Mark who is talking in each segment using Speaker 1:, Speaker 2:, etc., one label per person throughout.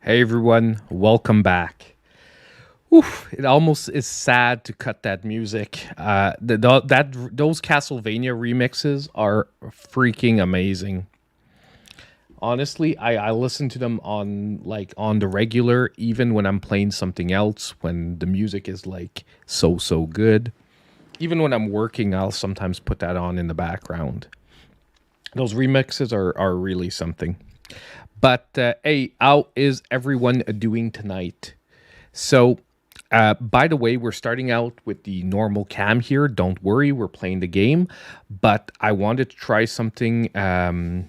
Speaker 1: Hey everyone, welcome back. Oof, it almost is sad to cut that music. Those Castlevania remixes are freaking amazing. Honestly, I listen to them on the regular, even when I'm playing something else, when the music is like so good. Even when I'm working, I'll sometimes put that on in the background. Those remixes are really something. But hey, how is everyone doing tonight? So, by the way, we're starting out with the normal cam here. Don't worry, we're playing the game. But I wanted to try something. I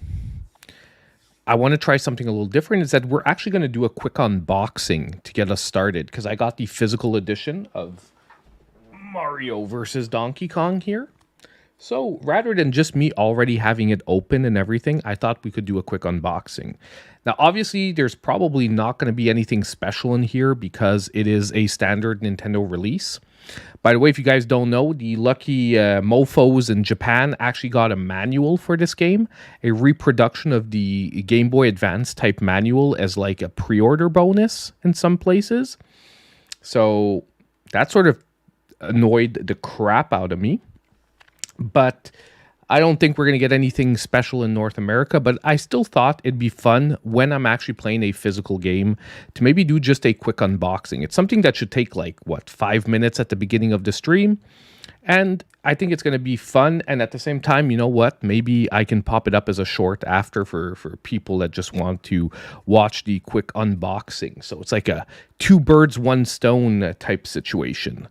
Speaker 1: want to try something a little different. Is that we're actually going to do a quick unboxing to get us started because I got the physical edition of Mario versus Donkey Kong here. So rather than just me already having it open and everything, I thought we could do a quick unboxing. Now, obviously, there's probably not going to be anything special in here because it is a standard Nintendo release. By the way, if you guys don't know, the lucky mofos in Japan actually got a manual for this game, a reproduction of the Game Boy Advance type manual as like a pre-order bonus in some places. So that sort of annoyed the crap out of me. But I don't think we're going to get anything special in North America, but I still thought it'd be fun when I'm actually playing a physical game to maybe do just a quick unboxing. It's something that should take 5 minutes at the beginning of the stream. And I think it's going to be fun. And at the same time, you know what? Maybe I can pop it up as a short after for people that just want to watch the quick unboxing. So it's like a two birds, one stone type situation.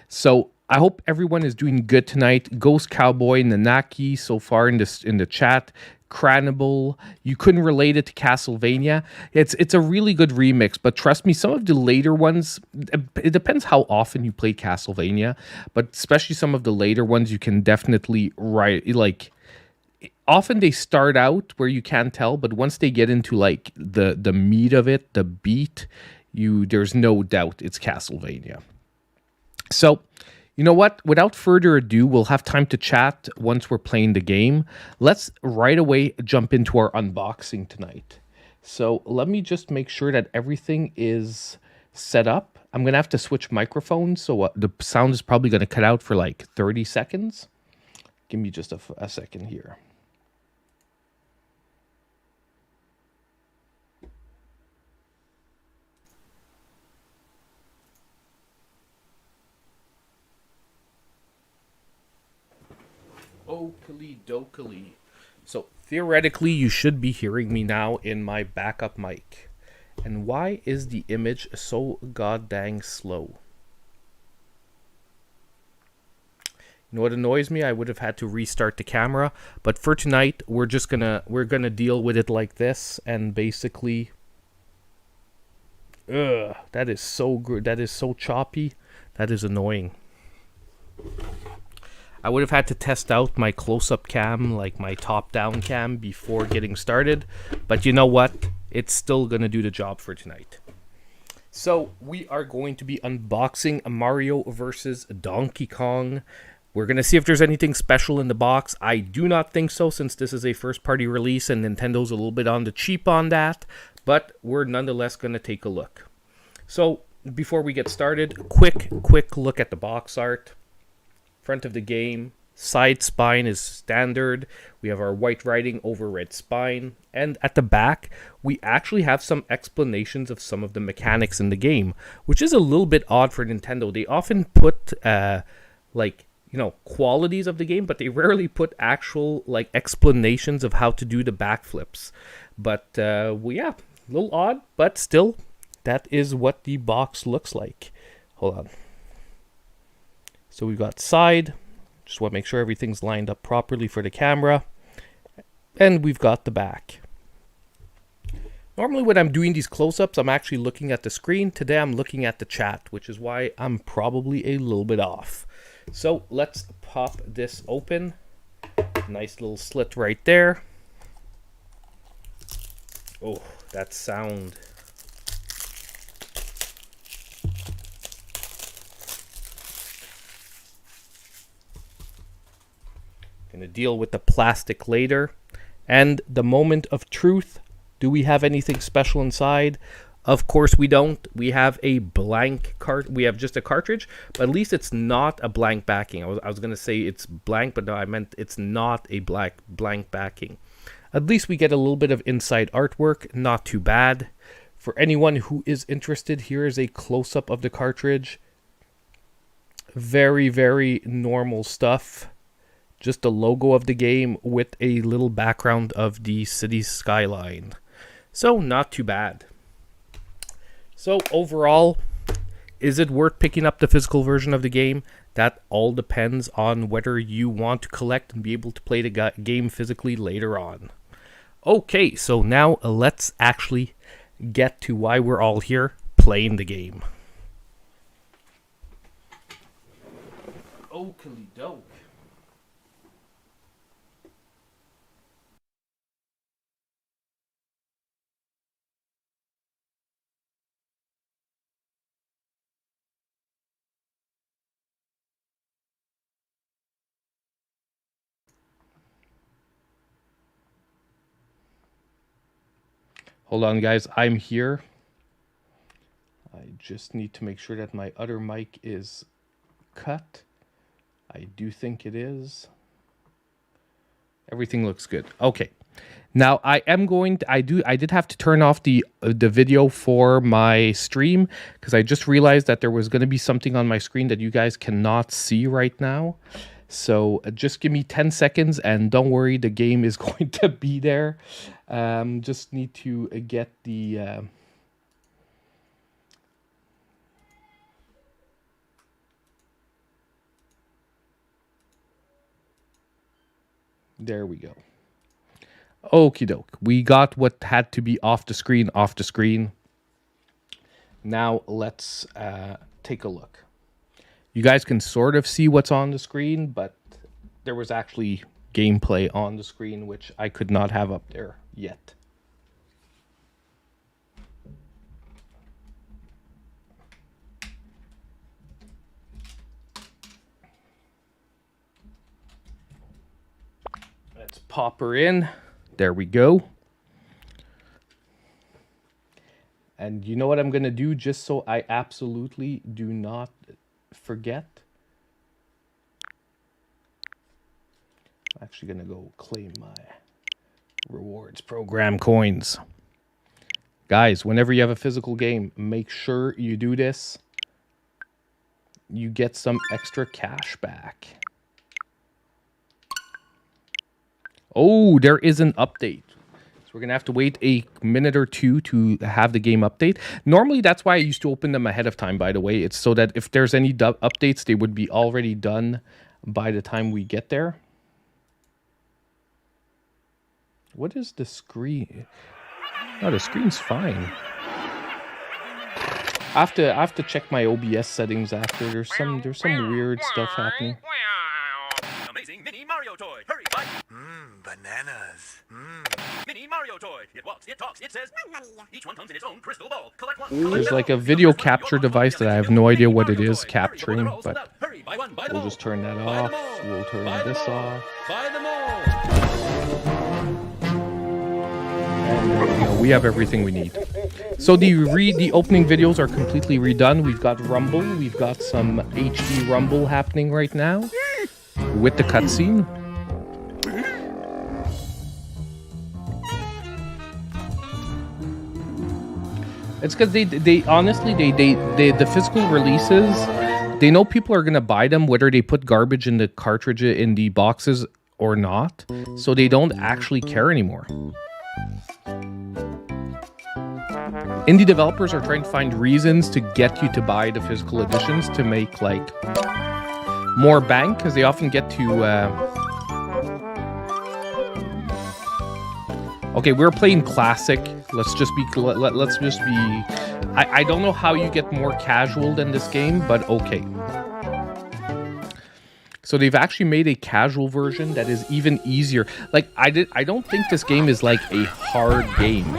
Speaker 1: So I hope everyone is doing good tonight. Ghost Cowboy, Nanaki, so far in the chat. Cranibal, you couldn't relate it to Castlevania. It's a really good remix, but trust me, some of the later ones, it depends how often you play Castlevania, but especially some of the later ones, you can definitely write like. Often they start out where you can't tell, but once they get into like the meat of it, the beat, there's no doubt it's Castlevania. So. You know what? Without further ado, we'll have time to chat once we're playing the game. Let's right away jump into our unboxing tonight. So let me just make sure that everything is set up. I'm going to have to switch microphones, so the sound is probably going to cut out for like 30 seconds. Give me just a second here. Okily dokily. So theoretically, you should be hearing me now in my backup mic. And why is the image so goddamn slow? You know what annoys me? I would have had to restart the camera, but for tonight, we're gonna deal with it like this, and basically, that is so good. That is so choppy. That is annoying. I would have had to test out my close-up cam, like my top-down cam, before getting started. But you know what? It's still going to do the job for tonight. So we are going to be unboxing Mario versus Donkey Kong. We're going to see if there's anything special in the box. I do not think so, since this is a first-party release and Nintendo's a little bit on the cheap on that. But we're nonetheless going to take a look. So before we get started, quick look at the box art. Front of the game, side spine is standard. We have our white writing over red spine. And at the back, we actually have some explanations of some of the mechanics in the game, which is a little bit odd for Nintendo. They often put, qualities of the game, but they rarely put actual, explanations of how to do the backflips. But, a little odd, but still, that is what the box looks like. Hold on. So we've got side, just want to make sure everything's lined up properly for the camera, and we've got the back. Normally when I'm doing these close-ups, I'm actually looking at the screen. Today I'm looking at the chat, which is why I'm probably a little bit off. So let's pop this open. Nice little slit right there. Oh, that sound. Going to deal with the plastic later. And the moment of truth. Do we have anything special inside? Of course we don't. We have a blank cart. We have just a cartridge, but at least it's not a blank backing. I was gonna say it's blank, but no, I meant it's not a blank backing. At least we get a little bit of inside artwork. Not too bad. For anyone who is interested, here is a close-up of the cartridge. Very, very normal stuff. Just the logo of the game with a little background of the city skyline. So not too bad. So overall, is it worth picking up the physical version of the game? That all depends on whether you want to collect and be able to play the game physically later on. Okay, so now let's actually get to why we're all here playing the game. Oakley doke. Hold on, guys. I'm here. I just need to make sure that my other mic is cut. I do think it is. Everything looks good. Okay. Now I am going to, I did have to turn off the video for my stream because I just realized that there was going to be something on my screen that you guys cannot see right now. So just give me 10 seconds and don't worry, the game is going to be there. Just need to get the there we go. Okie doke. We got what had to be off the screen off the screen. Now let's take a look. You guys can sort of see what's on the screen, but there was actually gameplay on the screen, which I could not have up there yet. Let's pop her in. There we go. And you know what I'm going to do just so I absolutely do not forget? I'm actually going to go claim my rewards program coins. Guys, whenever you have a physical game, make sure you do this. You get some extra cash back. Oh, there is an update. So we're going to have to wait a minute or two to have the game update. Normally, that's why I used to open them ahead of time, by the way. It's so that if there's any updates, they would be already done by the time we get there. What is the screen? Oh, the screen's fine. I have to check my OBS settings after. There's some weird stuff happening.
Speaker 2: Amazing mini Mario toy. Hurry, bud. Bananas. Mini Mario toy. It walks, it talks, it says. Each one comes in its own crystal ball. Collect one.
Speaker 1: There's like a video capture device that I have no idea what it is capturing, but we'll just turn that off. We'll turn this off. And we have everything we need. So the opening videos are completely redone. We've got Rumble. We've got some HD Rumble happening right now with the cutscene. It's because they honestly the physical releases, they know people are gonna buy them whether they put garbage in the cartridge in the boxes or not, so they don't actually care anymore. Indie developers are trying to find reasons to get you to buy the physical editions to make like more bank, because they often get to okay, we're playing classic. Let's just be I don't know how you get more casual than this game, but okay. So they've actually made a casual version that is even easier. Like I don't think this game is like a hard game.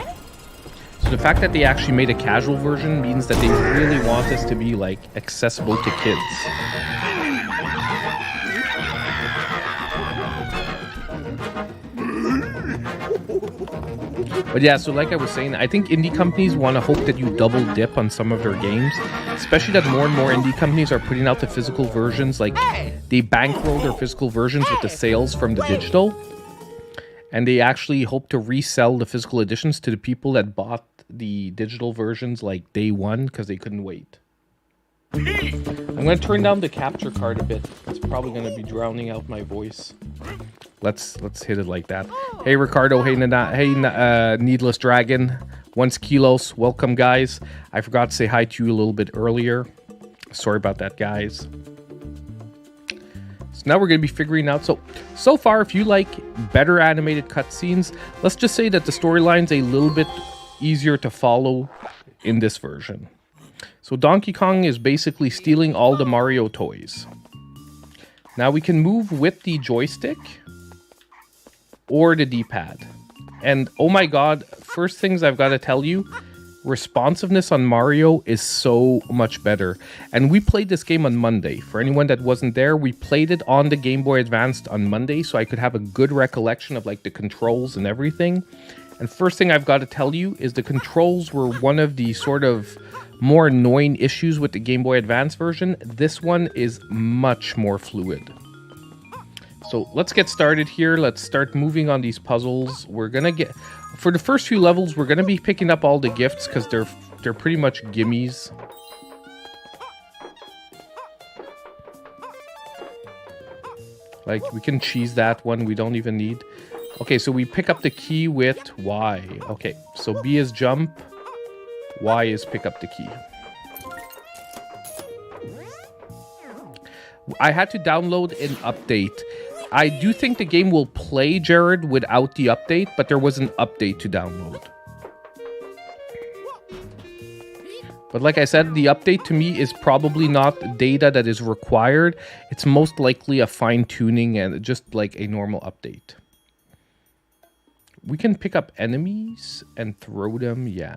Speaker 1: So the fact that they actually made a casual version means that they really want this to be like accessible to kids. But yeah, so like I was saying, I think indie companies want to hope that you double dip on some of their games, especially that more and more indie companies are putting out the physical versions. Like, they bankroll their physical versions with the sales from the digital, and they actually hope to resell the physical editions to the people that bought the digital versions like day one because they couldn't wait. I'm going to turn down the capture card a bit. It's probably going to be drowning out my voice. Let's hit it like that. Hey Ricardo, hey Needless Dragon, once kilos, welcome guys. I forgot to say hi to you a little bit earlier. Sorry about that, guys. So now we're going to be figuring out, so far, if you like better animated cutscenes, let's just say that the storyline's a little bit easier to follow in this version. So Donkey Kong is basically stealing all the Mario toys. Now we can move with the joystick or the D-pad. And oh my god, first things I've got to tell you, responsiveness on Mario is so much better. And we played this game on Monday. For anyone that wasn't there, we played it on the Game Boy Advance on Monday, so I could have a good recollection of like the controls and everything. And first thing I've got to tell you is the controls were one of the sort of more annoying issues with the Game Boy Advance version. This one is much more fluid. So let's get started here. Let's start moving on these puzzles. We're gonna get, for the first few levels, we're gonna be picking up all the gifts because they're pretty much gimmies. Like, we can cheese that one. We don't even need. Okay, so we pick up the key with Y. Okay, so B is jump. Y is pick up the key. I had to download an update. I do think the game will play, Jared, without the update, but there was an update to download. But like I said, the update to me is probably not data that is required. It's most likely a fine-tuning and just like a normal update. We can pick up enemies and throw them, yeah.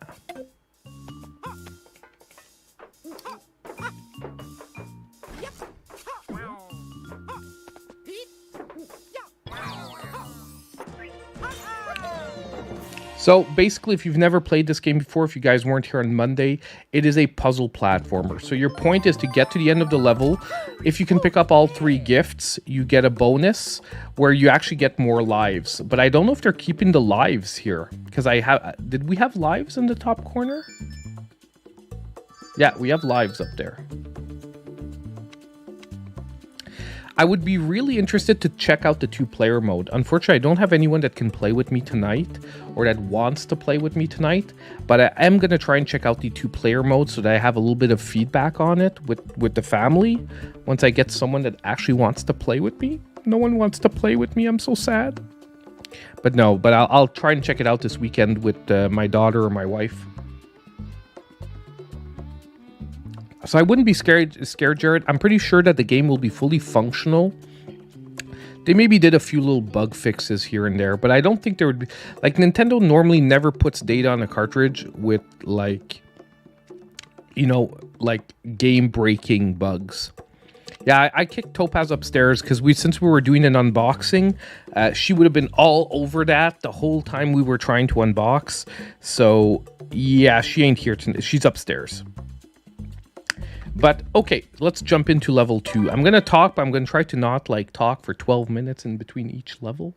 Speaker 1: So basically, if you've never played this game before, if you guys weren't here on Monday, it is a puzzle platformer. So your point is to get to the end of the level. If you can pick up all 3 gifts, you get a bonus where you actually get more lives. But I don't know if they're keeping the lives here, because did we have lives in the top corner? Yeah, we have lives up there. I would be really interested to check out the 2-player mode. Unfortunately, I don't have anyone that can play with me tonight or that wants to play with me tonight, but I am going to try and check out the 2-player mode so that I have a little bit of feedback on it with the family once I get someone that actually wants to play with me. No one wants to play with me. I'm so sad. But no, but I'll try and check it out this weekend with my daughter or my wife. So I wouldn't be scared, Jared. I'm pretty sure that the game will be fully functional. They maybe did a few little bug fixes here and there, but I don't think there would be... Like, Nintendo normally never puts data on a cartridge with, like, you know, like, game-breaking bugs. Yeah, I kicked Topaz upstairs because since we were doing an unboxing, she would have been all over that the whole time we were trying to unbox. So, yeah, she ain't here tonight. She's upstairs. But, okay, let's jump into level 2. I'm going to talk, but I'm going to try to not, like, talk for 12 minutes in between each level.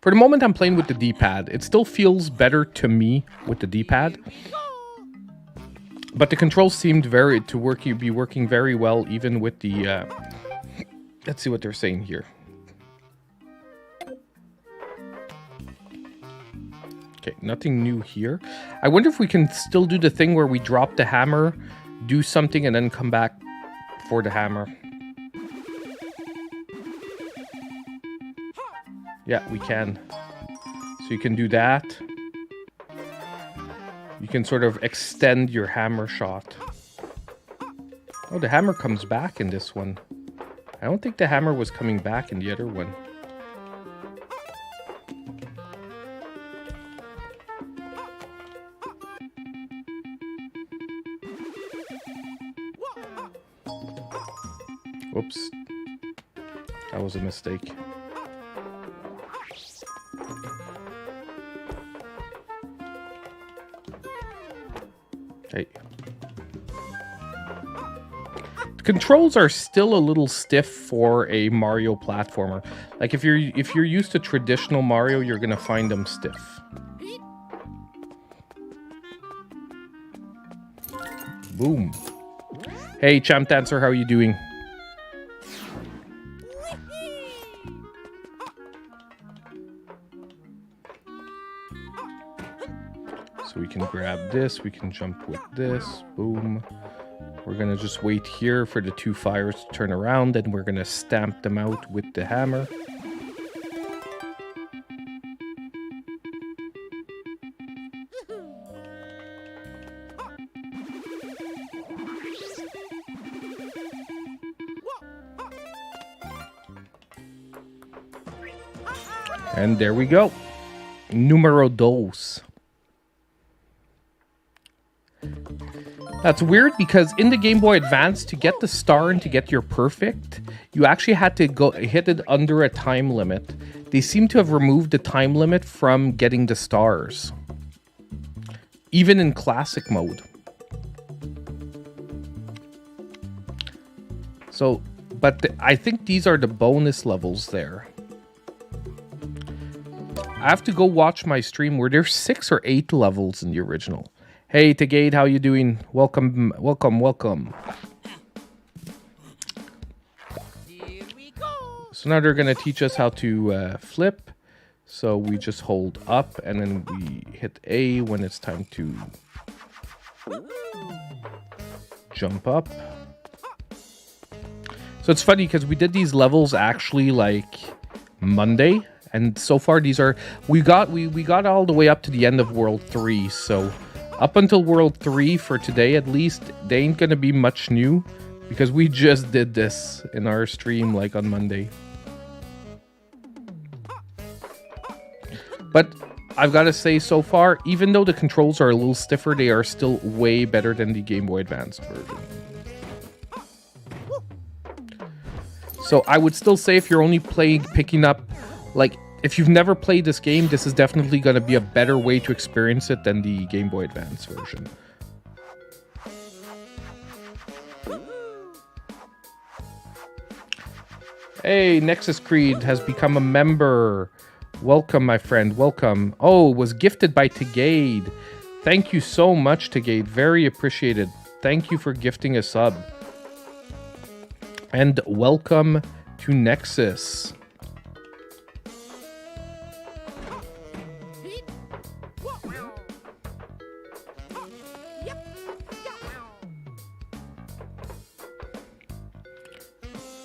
Speaker 1: For the moment, I'm playing with the D-pad. It still feels better to me with the D-pad. But the controls seemed be working very well, even with the... let's see what they're saying here. Okay, nothing new here. I wonder if we can still do the thing where we drop the hammer, do something, and then come back for the hammer. Yeah, we can. So you can do that. You can sort of extend your hammer shot. Oh, the hammer comes back in this one. I don't think the hammer was coming back in the other one. Whoops. That was a mistake. Hey. The controls are still a little stiff for a Mario platformer. Like if you're used to traditional Mario, you're gonna find them stiff. Boom. Hey, Champ Dancer, how are you doing? So we can grab this, we can jump with this, boom. We're gonna just wait here for the two fires to turn around, and we're gonna stamp them out with the hammer. And there we go. Numero dos. That's weird because in the Game Boy Advance, to get the star and to get your perfect, you actually had to go hit it under a time limit. They seem to have removed the time limit from getting the stars. Even in classic mode. So, but I think these are the bonus levels there. I have to go watch my stream where there's 6 or 8 levels in the original. Hey, Tegade, how you doing? Welcome, welcome, welcome.
Speaker 3: Here we go.
Speaker 1: So now they're going to teach us how to flip. So we just hold up and then we hit A when it's time to jump up. So it's funny because we did these levels actually like Monday. And so far these are, we got all the way up to the end of World 3. So up until World 3 for today at least, they ain't gonna be much new. Because we just did this in our stream like on Monday. But I've got to say so far, even though the controls are a little stiffer, they are still way better than the Game Boy Advance version. So I would still say if you're only picking up, like, if you've never played this game, this is definitely going to be a better way to experience it than the Game Boy Advance version. Hey, Nexus Creed has become a member. Welcome, my friend. Welcome. Oh, was gifted by Tegade. Thank you so much, Tegade. Very appreciated. Thank you for gifting a sub. And welcome to Nexus.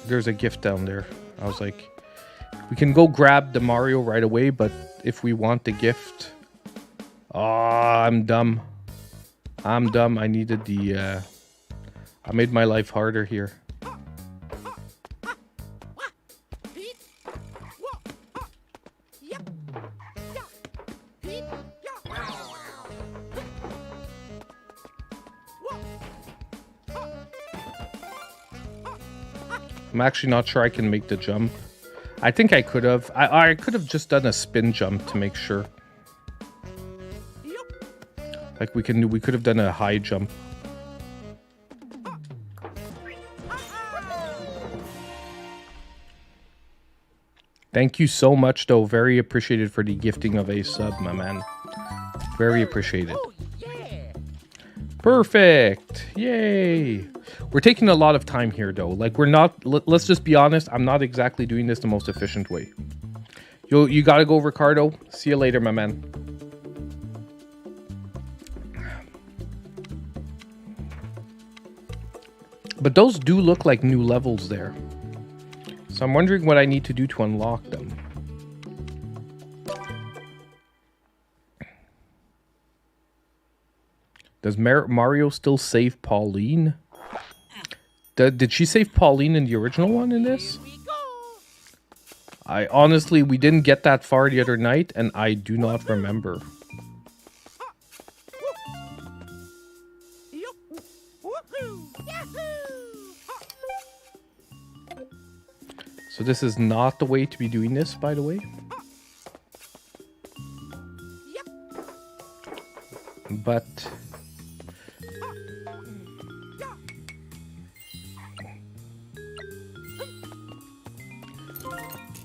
Speaker 1: There's a gift down there. I was like, we can go grab the Mario right away, but if we want the gift... Oh, I'm dumb. I'm dumb. I needed the... I made my life harder here. I'm actually not sure I can make the jump. I think I could have. I could have just done a spin jump to make sure. Like we could have done a high jump. Thank you so much, though. Very appreciated for the gifting of a sub, my man. Very appreciated.
Speaker 3: Oh, yeah.
Speaker 1: Perfect. Yay. We're taking a lot of time here, though. Like, we're not... Let's just be honest. I'm not exactly doing this the most efficient way. You gotta go, Ricardo. See you later, my man. But those do look like new levels there. So I'm wondering what I need to do to unlock them. Does Mario still save Pauline? Did she save Pauline in the original one in this? I honestly, we didn't get that far the other night, and I do not remember. So this is not the way to be doing this, by the way. But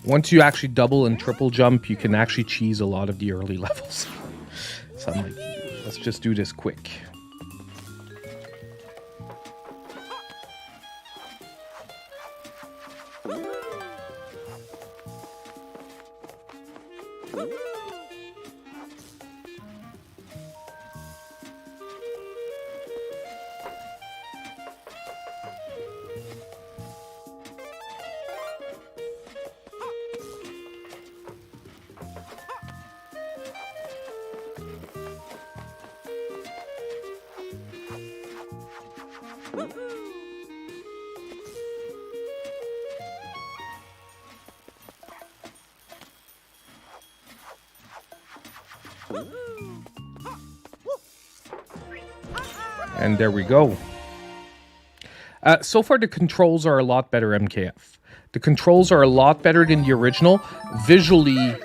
Speaker 1: once you actually double and triple jump, you can actually cheese a lot of the early levels. So I'm like, let's just do this quick. And there we go. So far, the controls are a lot better, MKF. The controls are a lot better than the original. Visually,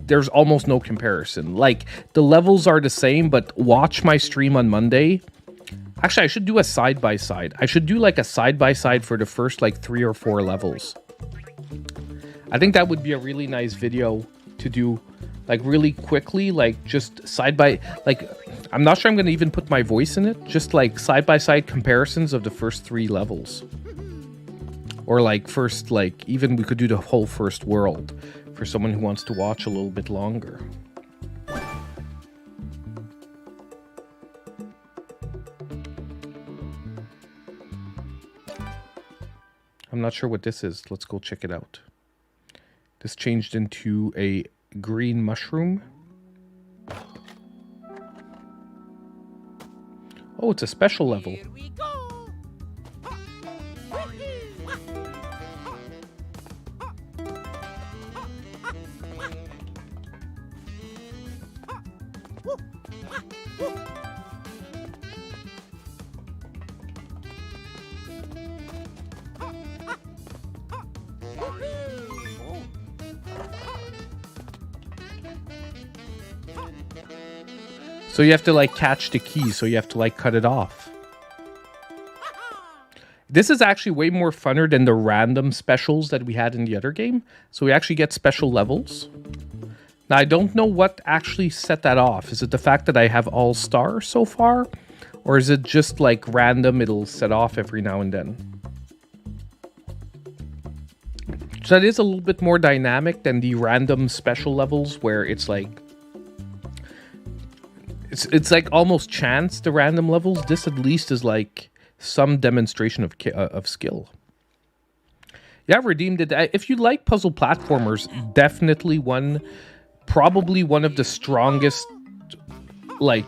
Speaker 1: there's almost no comparison. Like, the levels are the same, but watch my stream on Monday. Actually, I should do a side-by-side. I should do, like, a side-by-side for the first, like, 3 or 4 levels. I think that would be a really nice video to do, like, really quickly, like, just side-by... Like, I'm not sure I'm going to even put my voice in it. Just, like, side-by-side comparisons of the first 3 levels. Or, like, first, like, even we could do the whole first world for someone who wants to watch a little bit longer. I'm not sure what this is. Let's go check it out. This changed into a green mushroom. Oh, it's a special level.
Speaker 3: Here we go.
Speaker 1: So you have to, like, catch the key, so you have to, like, cut it off. This is actually way more funner than the random specials that we had in the other game. So we actually get special levels. Now, I don't know what actually set that off. Is it the fact that I have all stars so far? Or is it just, like, random, it'll set off every now and then? So that is a little bit more dynamic than the random special levels where it's like... It's like almost chance, the random levels. This at least is like some demonstration of skill. Yeah, Redeemed it. If you like puzzle platformers, definitely probably one of the strongest, like,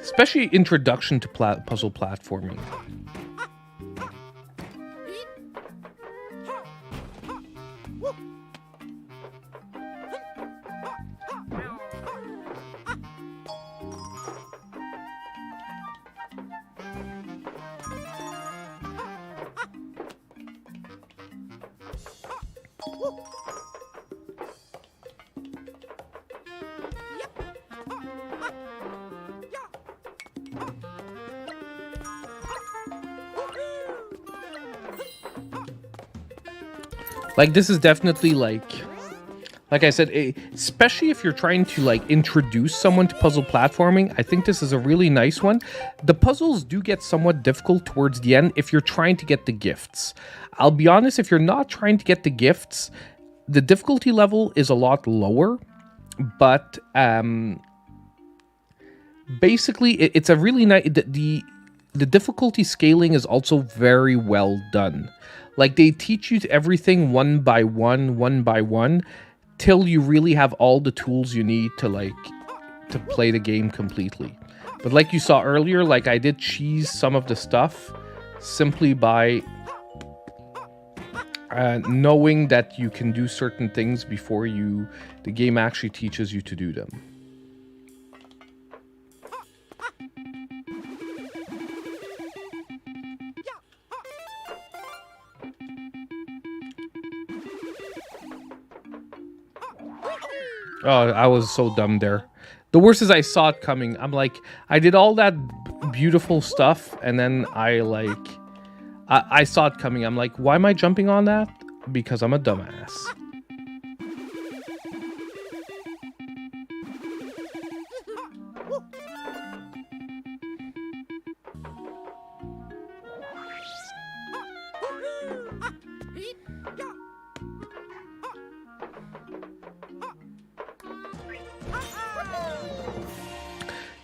Speaker 1: especially introduction to puzzle platforming. Like, this is definitely, like I said, especially if you're trying to, like, introduce someone to puzzle platforming, I think this is a really nice one. The puzzles do get somewhat difficult towards the end if you're trying to get the gifts. I'll be honest, if you're not trying to get the gifts, the difficulty level is a lot lower, but basically, it's a really nice... The difficulty scaling is also very well done. Like, they teach you everything one by one, till you really have all the tools you need to, like, to play the game completely. But like you saw earlier, like, I did cheese some of the stuff simply by knowing that you can do certain things before the game actually teaches you to do them. Oh, I was so dumb there. The worst is I saw it coming. I'm like, I did all that beautiful stuff, and then I I saw it coming. I'm like, why am I jumping on that? Because I'm a dumbass.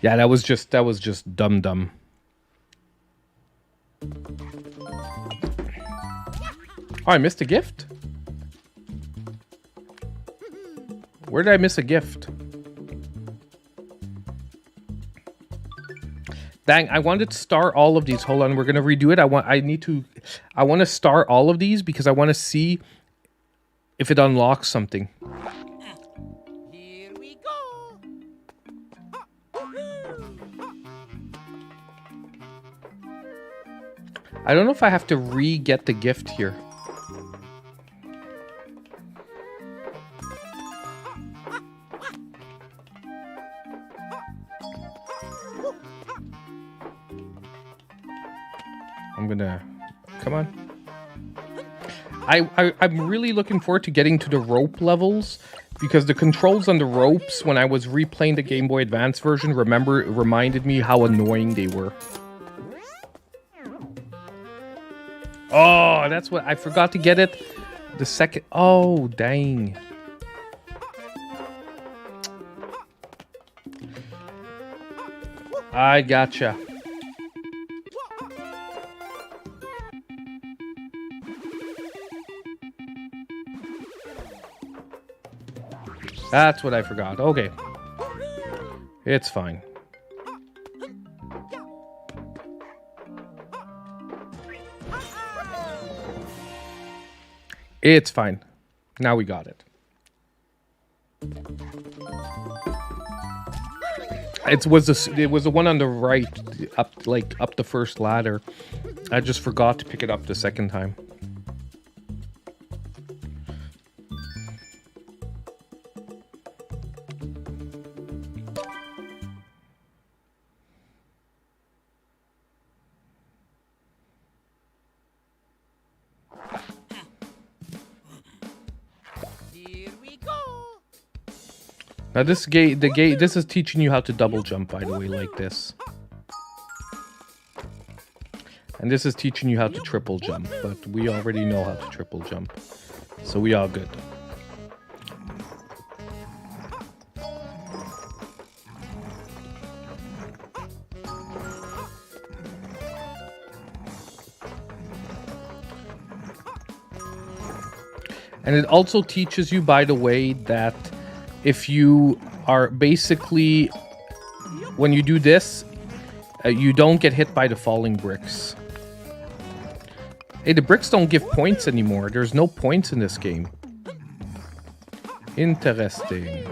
Speaker 1: Yeah, that was just dumb. Oh, I missed a gift? Where did I miss a gift? Dang, I wanted to star all of these. Hold on, we're gonna redo it. I want to star all of these because I want to see if it unlocks something.
Speaker 3: Here we go.
Speaker 1: I don't know if I have to re-get the gift here. I'm gonna... Come on. I'm really looking forward to getting to the rope levels because the controls on the ropes when I was replaying the Game Boy Advance version reminded me how annoying they were. Oh, that's what I forgot to get it. The second. Oh, dang. I gotcha. That's what I forgot. Okay. It's fine. It's fine. Now we got it. It was the one on the right, up the first ladder. I just forgot to pick it up the second time. Now this this is teaching you how to double jump, by the way, like this. And this is teaching you how to triple jump, but we already know how to triple jump. So we are good. And it also teaches you, by the way, that if you are basically, when you do this, you don't get hit by the falling bricks. Hey, the bricks don't give points anymore. There's no points in this game. Interesting.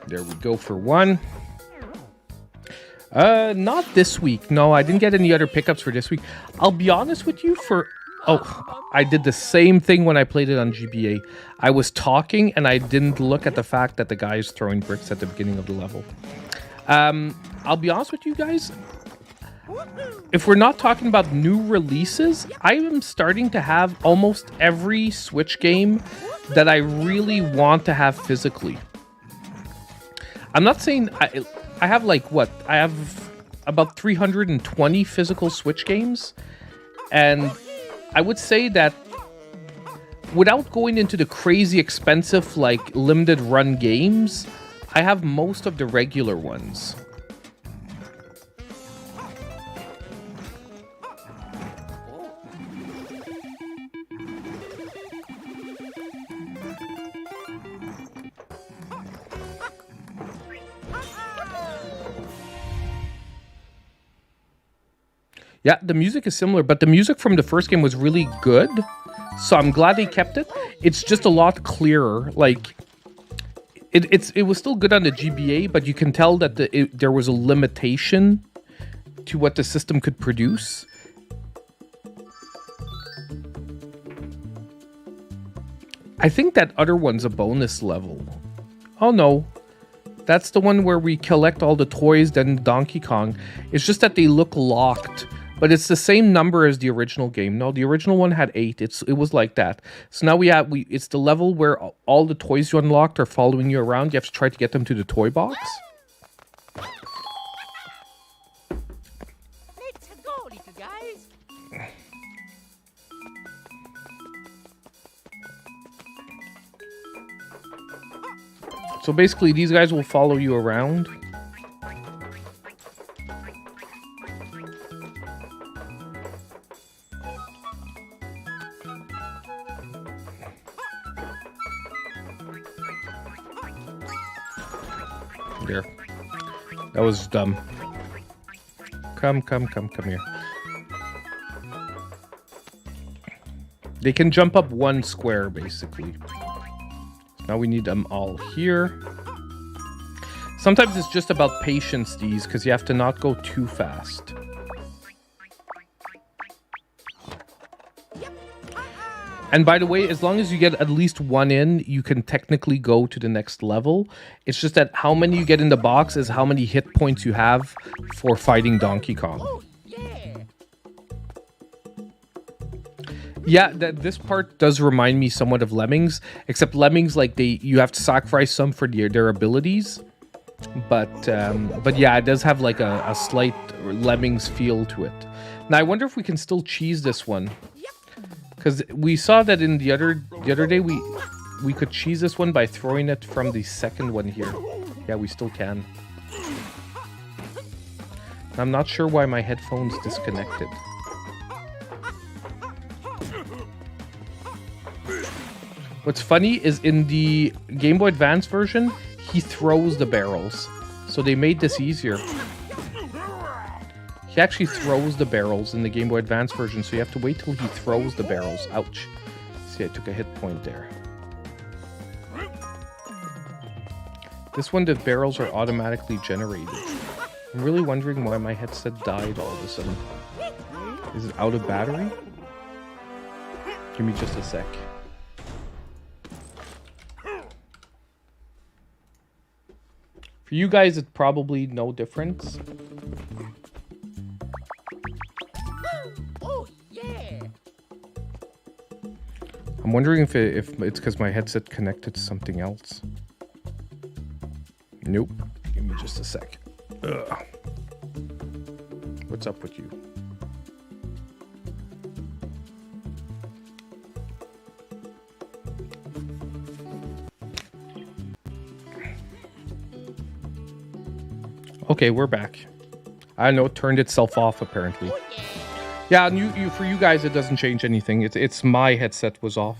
Speaker 1: There we go for one. Not this week. No, I didn't get any other pickups for this week. I'll be honest with you, I did the same thing when I played it on GBA. I was talking and I didn't look at the fact that the guy is throwing bricks at the beginning of the level. I'll be honest with you guys. If we're not talking about new releases, I am starting to have almost every Switch game that I really want to have physically. I'm not saying... I have I have about 320 physical Switch games. And I would say that without going into the crazy expensive, limited run games, I have most of the regular ones. Yeah, the music is similar, but the music from the first game was really good. So I'm glad they kept it. It's just a lot clearer. It was still good on the GBA, but you can tell that there was a limitation to what the system could produce. I think that other one's a bonus level. Oh no. That's the one where we collect all the toys, then Donkey Kong. It's just that they look locked. But it's the same number as the original game. No, the original one had 8. It was like that. So now it's the level where all the toys you unlocked are following you around. You have to try to get them to the toy box.
Speaker 3: Let's go, little guys.
Speaker 1: So basically, these guys will follow you around. There. That was dumb. Come here. They can jump up one square, basically. Now we need them all here. Sometimes it's just about patience, these, because you have to not go too fast. And by the way, as long as you get at least one in, you can technically go to the next level. It's just that how many you get in the box is how many hit points you have for fighting Donkey Kong.
Speaker 3: Oh, yeah.
Speaker 1: Yeah, this part does remind me somewhat of Lemmings, except Lemmings, like you have to sacrifice some for their abilities. But yeah, it does have like a slight Lemmings feel to it. Now I wonder if we can still cheese this one. Because we saw that in the other day we could cheese this one by throwing it from the second one here. Yeah, we still can. I'm not sure why my headphones disconnected. What's funny is in the Game Boy Advance version, he throws the barrels. So they made this easier. He actually throws the barrels in the Game Boy Advance version, so you have to wait till he throws the barrels. Ouch. See, I took a hit point there. This one, the barrels are automatically generated. I'm really wondering why my headset died all of a sudden. Is it out of battery? Give me just a sec. For you guys, it's probably no difference.
Speaker 3: Oh, yeah.
Speaker 1: I'm wondering if it's because my headset connected to something else. Nope. Give me just a sec. Ugh. What's up with you? Okay, we're back. I know it turned itself off apparently. Yeah, and for you guys it doesn't change anything. It's my headset was off.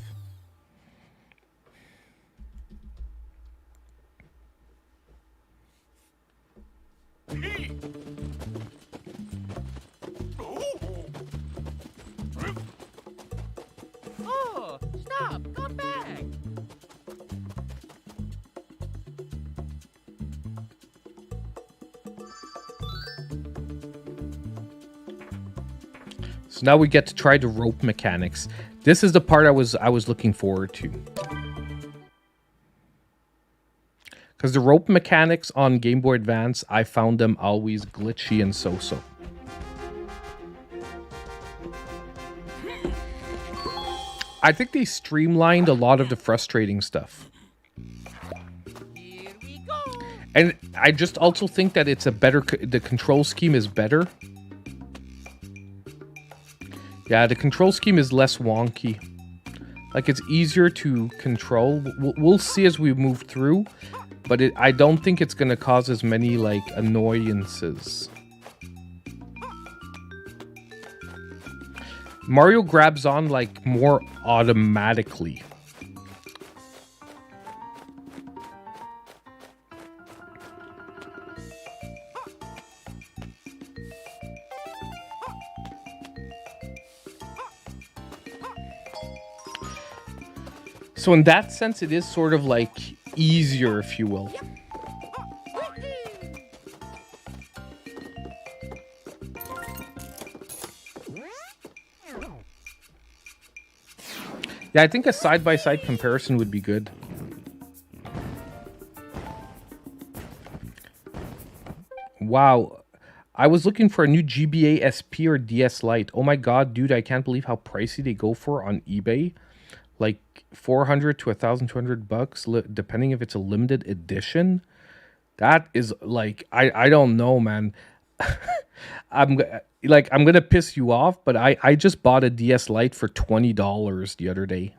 Speaker 3: Oh, stop. Come back.
Speaker 1: So now we get to try the rope mechanics. This is the part I was looking forward to. Because the rope mechanics on Game Boy Advance, I found them always glitchy and so-so. I think they streamlined a lot of the frustrating stuff.
Speaker 3: Here we go.
Speaker 1: And I just also think that it's a better... The control scheme is better. Yeah, the control scheme is less wonky. Like, it's easier to control. We'll see as we move through. But I don't think it's going to cause as many, like, annoyances. Mario grabs on, like, more automatically. So in that sense, it is sort of like easier, if you will. Yeah, I think a side-by-side comparison would be good. Wow. I was looking for a new GBA SP or DS Lite. Oh my god, dude, I can't believe how pricey they go for on eBay. Like 400 to 1,200 bucks, depending if it's a limited edition. That is like, I don't know, man. I'm I'm gonna piss you off, but I just bought a DS Lite for $20 the other day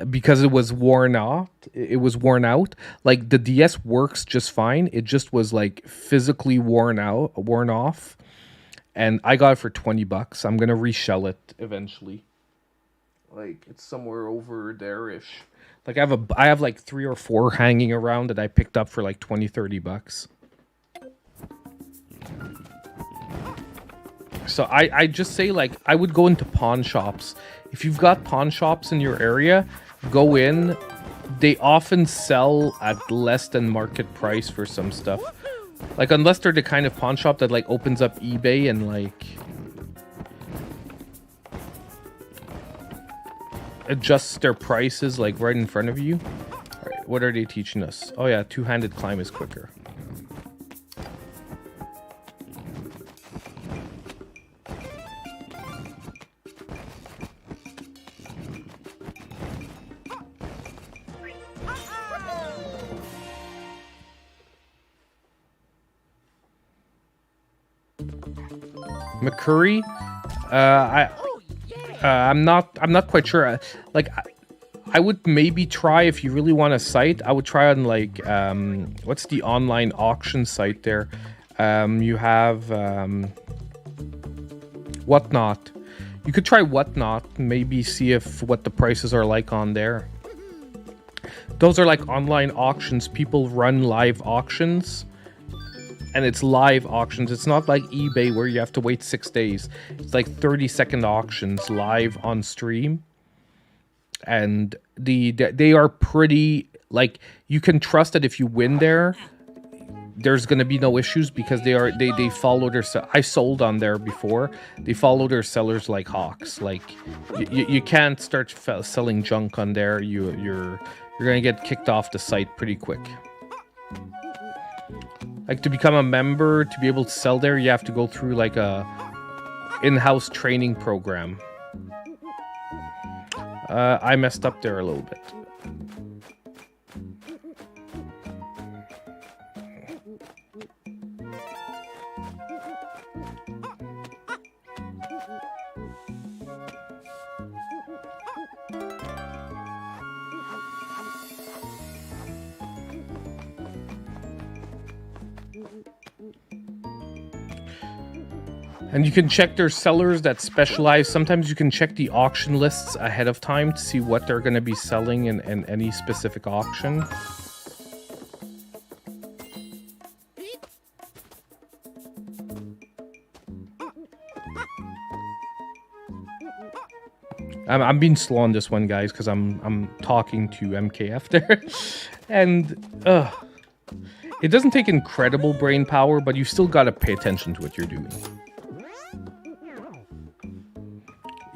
Speaker 1: because it was worn out. It was worn out. Like the DS works just fine. It just was like physically worn off, and I got it for $20. I'm gonna resell it eventually. Like it's somewhere over there-ish. Like I have like 3 or 4 hanging around that I picked up for like 20-30 bucks. So I just say, like, I would go into pawn shops. If you've got pawn shops in your area, go in. They often sell at less than market price for some stuff. Like, unless they're the kind of pawn shop that, like, opens up eBay and, like, adjusts their prices, like, right in front of you. All right, what are they teaching us? Oh, yeah, two-handed climb is quicker. McCurry, I'm not quite sure. Like, I would maybe try, if you really want a site, I would try on like what's the online auction site there? You have Whatnot. You could try Whatnot, maybe see if what the prices are like on there. Those are like online auctions. People run live auctions. And it's live auctions. It's not like eBay where you have to wait 6 days. It's like 30-second auctions live on stream. And they are pretty, like, you can trust that if you win there, there's going to be no issues because they follow their... I sold on there before. They follow their sellers like hawks. Like, you can't start selling junk on there. You're going to get kicked off the site pretty quick. Like, to become a member, to be able to sell there, you have to go through, like, a in-house training program. I messed up there a little bit. And you can check their sellers that specialize. Sometimes you can check the auction lists ahead of time to see what they're going to be selling in any specific auction. I'm being slow on this one, guys, because I'm talking to MKF there. And it doesn't take incredible brain power, but you still got to pay attention to what you're doing.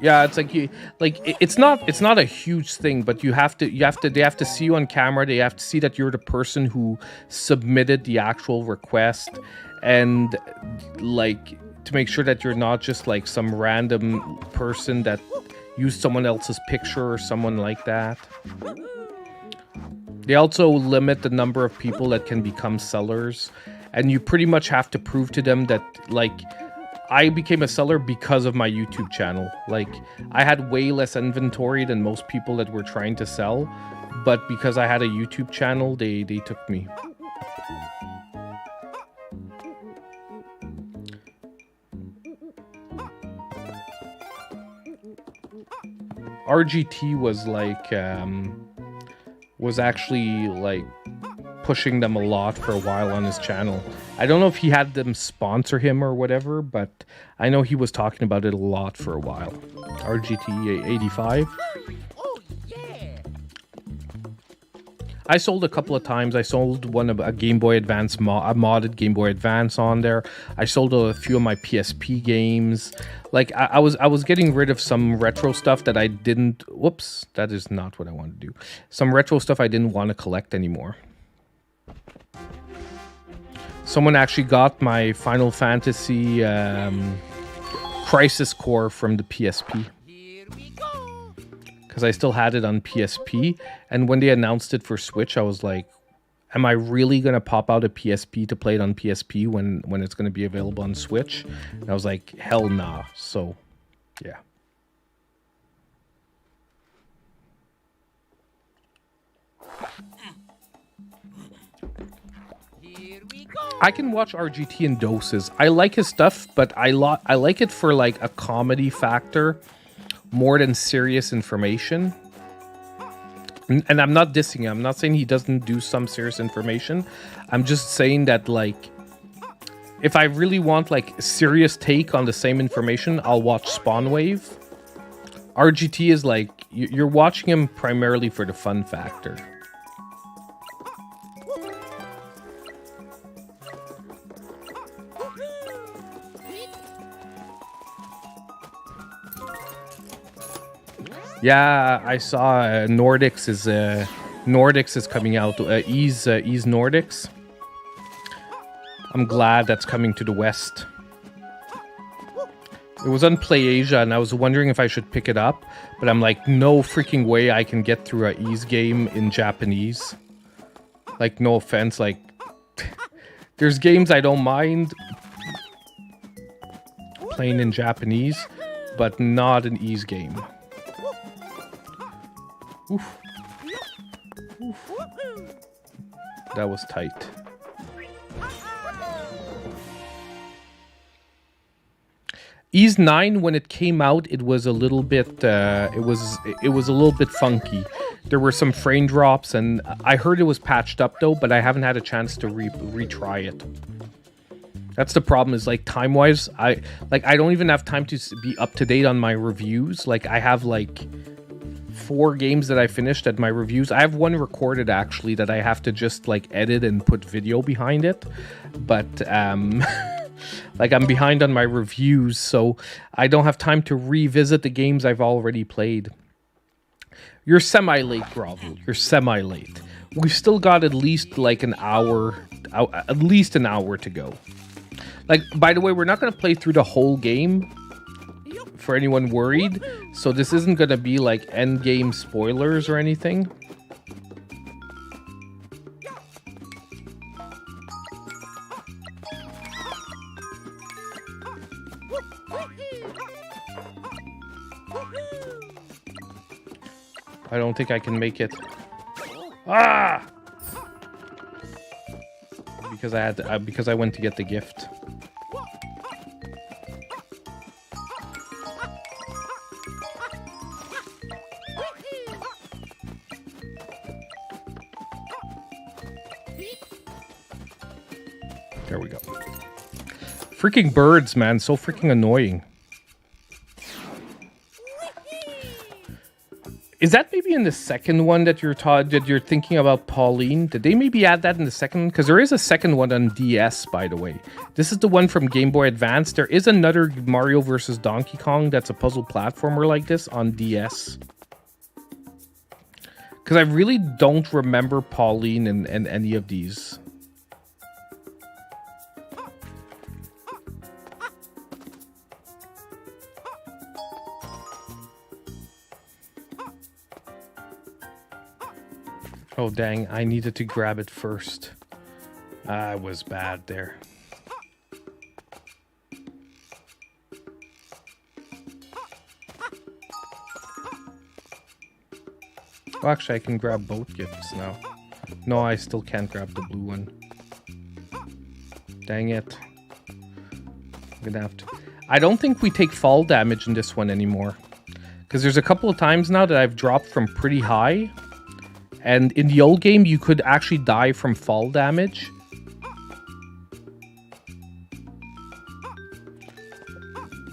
Speaker 1: Yeah, it's like it's not a huge thing, but they have to see you on camera. They have to see that you're the person who submitted the actual request, and like to make sure that you're not just like some random person that used someone else's picture or someone like that. They also limit the number of people that can become sellers, and you pretty much have to prove to them that, like, I became a seller because of my YouTube channel. Like, I had way less inventory than most people that were trying to sell, but because I had a YouTube channel, they took me. RGT was like, was actually like pushing them a lot for a while on his channel. I don't know if he had them sponsor him or whatever, but I know he was talking about it a lot for a while. RGT 85.
Speaker 3: Oh, yeah.
Speaker 1: I sold a couple of times. I sold one of a Game Boy Advance, a modded Game Boy Advance on there. I sold a few of my PSP games. Like I was getting rid of some retro stuff that I didn't. Whoops, that is not what I wanted to do. Some retro stuff I didn't want to collect anymore. Someone actually got my Final Fantasy Crisis Core from the PSP.
Speaker 3: Here we go.
Speaker 1: Because I still had it on PSP, and when they announced it for Switch, I was like, am I really going to pop out a PSP to play it on PSP when it's going to be available on Switch? And I was like, hell nah. So, yeah.
Speaker 3: Here we go.
Speaker 1: I can watch RGT in doses. I like his stuff, but I like it for like a comedy factor more than serious information. And I'm not dissing him. I'm not saying he doesn't do some serious information. I'm just saying that, like, if I really want like a serious take on the same information, I'll watch Spawnwave. RGT is like, you're watching him primarily for the fun factor. Yeah, I saw Nordics is coming out. Ease Nordics. I'm glad that's coming to the West. It was on PlayAsia, and I was wondering if I should pick it up, but I'm like, no freaking way I can get through a Ease game in Japanese. Like, no offense, like, there's games I don't mind playing in Japanese, but not an Ease game. Oof. Oof. That was tight. Ease 9, when it came out, it was a little bit it was a little bit funky. There were some frame drops, and I heard it was patched up though, but I haven't had a chance to retry it. That's the problem, is like time-wise, I don't even have time to be up to date on my reviews. Like, I have like 4 games that I finished at my reviews. I have one recorded actually that I have to just like edit and put video behind it, but like, I'm behind on my reviews, so I don't have time to revisit the games I've already played. You're semi-late, Grovel. You're semi-late. We've still got at least like an hour, at least an hour to go. Like, by the way, we're not going to play through the whole game, for anyone worried, so this isn't gonna be like end game spoilers or anything. I don't think I can make it. Ah! Because I had because I went to get the gift. There we go. Freaking birds, man. So freaking annoying. Is that maybe in the second one that you're thinking about, Pauline? Did they maybe add that in the second? Because there is a second one on DS, by the way. This is the one from Game Boy Advance. There is another Mario vs. Donkey Kong that's a puzzle platformer like this on DS. Because I really don't remember Pauline in any of these. Oh, dang. I needed to grab it first. I was bad there. Oh, actually, I can grab both gifts now. No, I still can't grab the blue one. Dang it. I'm gonna have to... I don't think we take fall damage in this one anymore. Because there's a couple of times now that I've dropped from pretty high. And in the old game, you could actually die from fall damage.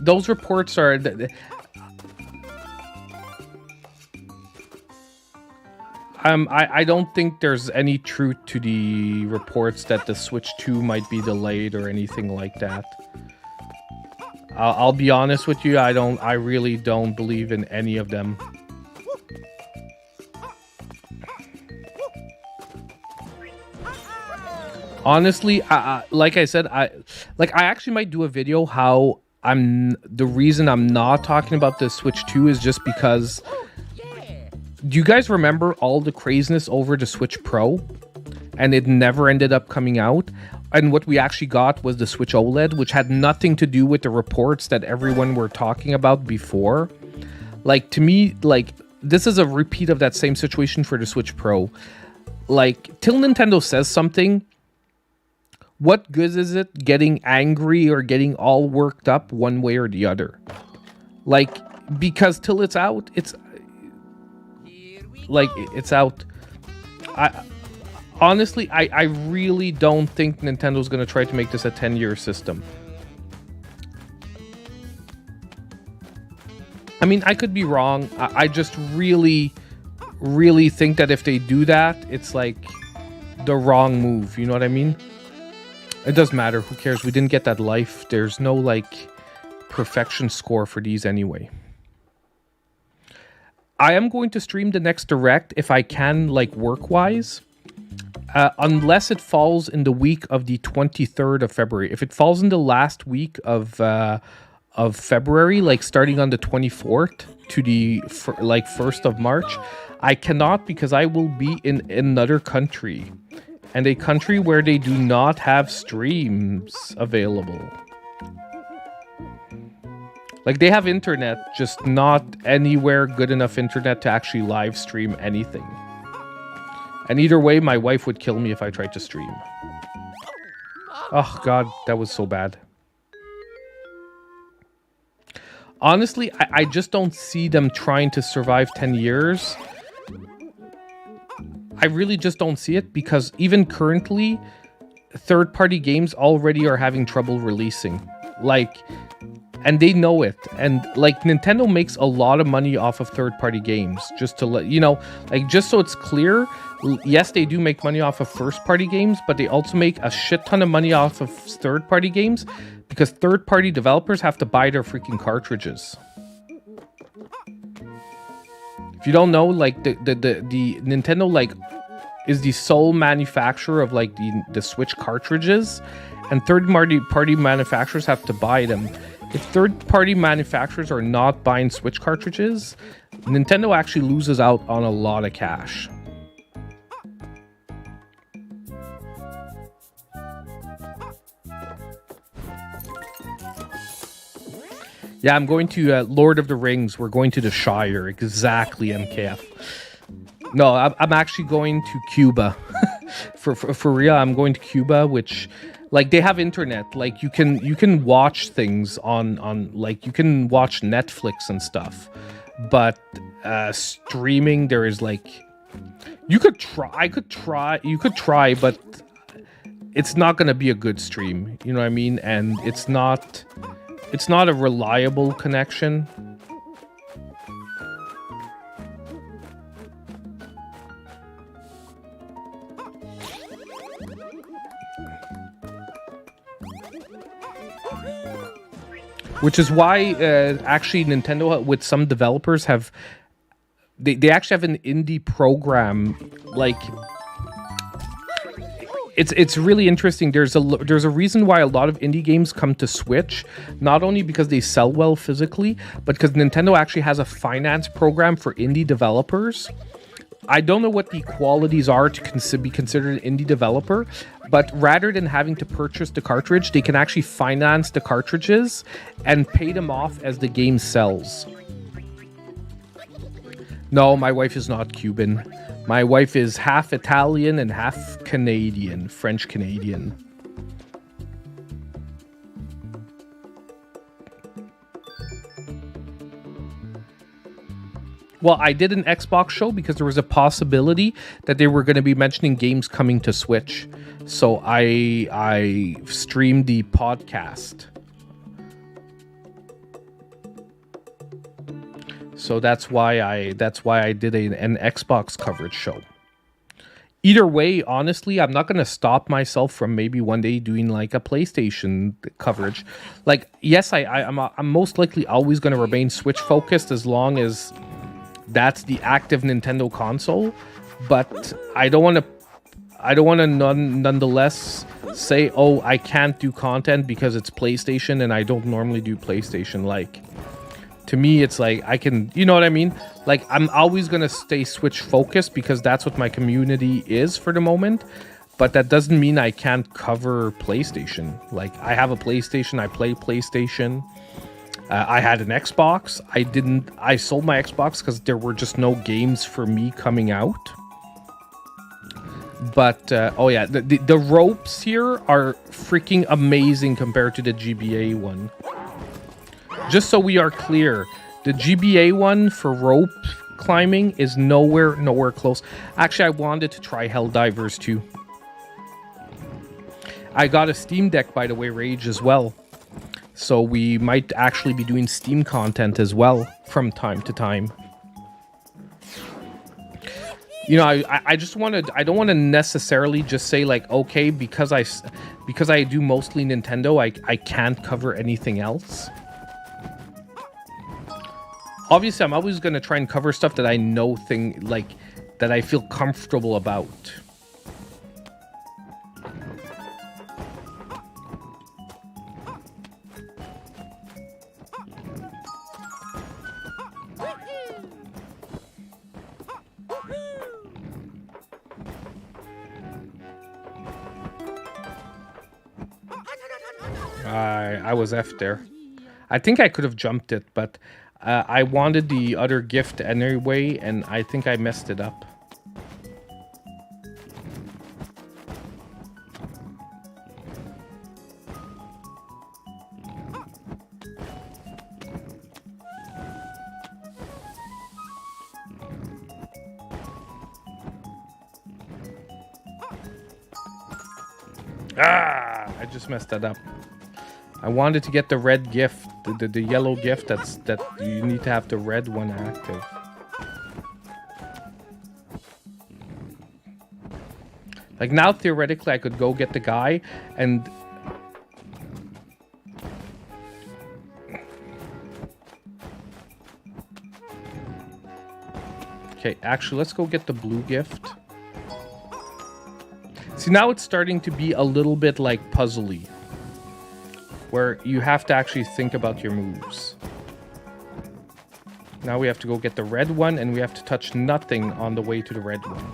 Speaker 1: Those reports are... I don't think there's any truth to the reports that the Switch 2 might be delayed or anything like that. I'll be honest with you, I really don't believe in any of them. Honestly, like I said, I actually might do a video how the reason I'm not talking about the Switch 2 is just because. Do you guys remember all the craziness over the Switch Pro? And it never ended up coming out. And what we actually got was the Switch OLED, which had nothing to do with the reports that everyone were talking about before. Like, to me, like, this is a repeat of that same situation for the Switch Pro. Like, till Nintendo says something, what good is it getting angry or getting all worked up one way or the other? Like, because till it's out, it's out. Honestly, I really don't think Nintendo's going to try to make this a 10-year system. I mean, I could be wrong. I just really think that if they do that, it's like the wrong move. You know what I mean? It doesn't matter. Who cares? We didn't get that life. There's no, like, perfection score for these anyway. I am going to stream the next Direct if I can, like, work-wise. Unless it falls in the week of the 23rd of February. If it falls in the last week of February, like starting on the 24th to the 1st of March, I cannot because I will be in another country. And a country where they do not have streams available. Like, they have internet, just not anywhere good enough internet to actually live stream anything. And either way, my wife would kill me if I tried to stream. Oh, God, that was so bad. Honestly, I just don't see them trying to survive 10 years. I really just don't see it because even currently, third-party games already are having trouble releasing. Like... And they know it. And, like, Nintendo makes a lot of money off of third-party games. Just to let you know, like, just so it's clear, yes, they do make money off of first-party games, but they also make a shit ton of money off of third-party games because third-party developers have to buy their freaking cartridges. If you don't know, like, the Nintendo, like, is the sole manufacturer of, like, the Switch cartridges, and third-party manufacturers have to buy them. If third-party manufacturers are not buying Switch cartridges, Nintendo actually loses out on a lot of cash. Yeah, I'm going to Lord of the Rings. We're going to the Shire. Exactly, MKF. No, I'm actually going to Cuba. for real, I'm going to Cuba, which... Like, they have internet. Like, you can watch things on like, you can watch Netflix and stuff. But streaming, there is, like... You could try, but it's not going to be a good stream. You know what I mean? And it's not a reliable connection. Which is why, actually, Nintendo, with some developers, have... They actually have an indie program, like... It's really interesting. There's a reason why a lot of indie games come to Switch, not only because they sell well physically, but because Nintendo actually has a finance program for indie developers. I don't know what the qualities are to be considered an indie developer, but rather than having to purchase the cartridge, they can actually finance the cartridges and pay them off as the game sells. No, my wife is not Cuban. My wife is half Italian and half Canadian, French Canadian. Well, I did an Xbox show because there was a possibility that they were going to be mentioning games coming to Switch. So I streamed the podcast. So that's why I did an Xbox coverage show. either way, honestly, I'm not going to stop myself from maybe one day doing like a PlayStation coverage. Like, yes, I'm most likely always going to remain Switch focused as long as that's the active Nintendo console. But I don't want to. I don't want to nonetheless say, oh, I can't do content because it's PlayStation and I don't normally do PlayStation. Like, to me, it's like I can, you know what I mean? Like, I'm always going to stay Switch focused because that's what my community is for the moment. But that doesn't mean I can't cover PlayStation. Like, I have a PlayStation, I play PlayStation. I had an Xbox. I sold my Xbox because there were just no games for me coming out. But, oh yeah, the ropes here are freaking amazing compared to the GBA one. Just so we are clear, the GBA one for rope climbing is nowhere close. Actually, I wanted to try Helldivers too. I got a Steam Deck, by the way, Rage, as well. So we might actually be doing Steam content as well from time to time. You know, I just want to. I don't want to necessarily just say like, okay, because I do mostly Nintendo, I can't cover anything else. Obviously, I'm always going to try and cover stuff that I know that I feel comfortable about. I was F there. I think I could have jumped it, but I wanted the other gift anyway, and I think I messed it up. Ah! I just messed that up. I wanted to get the red gift, the yellow gift that you need to have the red one active. Like now, theoretically, I could go get the guy and... Okay, actually, let's go get the blue gift. See, now it's starting to be a little bit like puzzly, where you have to actually think about your moves. Now we have to go get the red one, and we have to touch nothing on the way to the red one.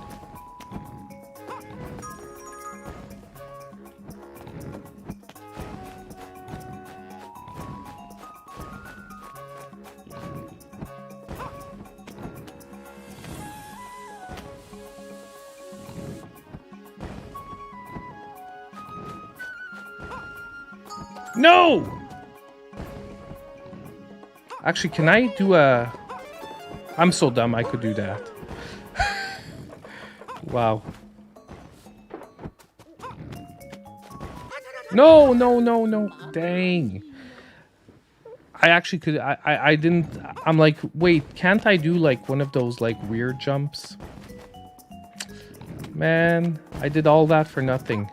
Speaker 1: No! Actually, can I do a... I'm so dumb I could do that. Wow. No, no, no, no. Dang. I actually could... I didn't... I'm like, wait, can't I do like one of those like weird jumps? Man, I did all that for nothing.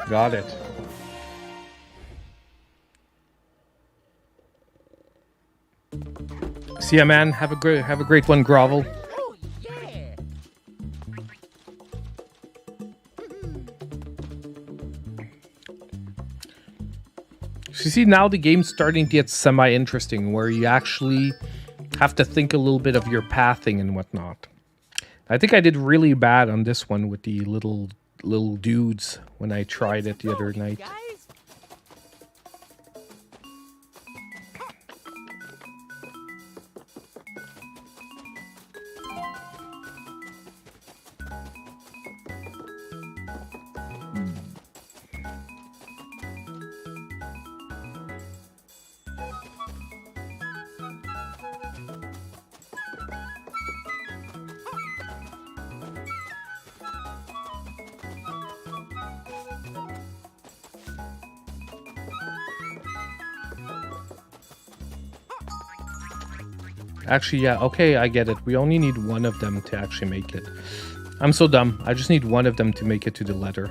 Speaker 1: Got it. See ya, man. Have a great one, Grovel.
Speaker 3: Oh, yeah.
Speaker 1: So you see, now the game's starting to get semi-interesting, where you actually have to think a little bit of your pathing and whatnot. I think I did really bad on this one with the little dudes when I tried it the other night.
Speaker 3: Guys,
Speaker 1: Actually, yeah, okay, I get it. We only need one of them to actually make it. I'm so dumb. I just need one of them to make it to the letter.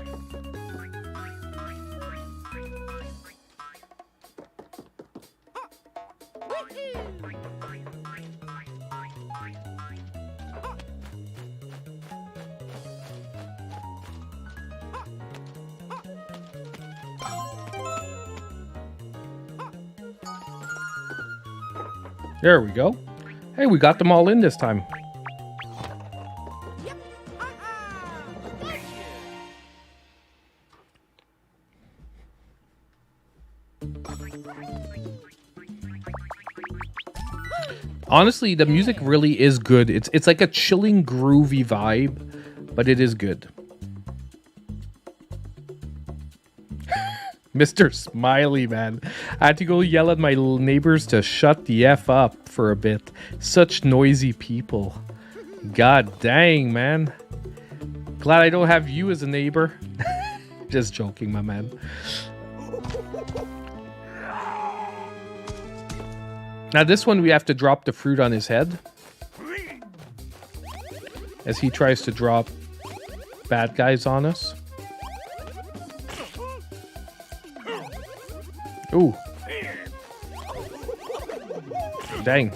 Speaker 1: There we go. Hey, we got them all in this time. Honestly, the music really is good. It's like a chilling, groovy vibe, but it is good. Mr. Smiley, man. I had to go yell at my neighbors to shut the F up for a bit. Such noisy people. God dang, man. Glad I don't have you as a neighbor. Just joking, my man. Now this one we have to drop the fruit on his head. As he tries to drop bad guys on us. Ooh. Dang.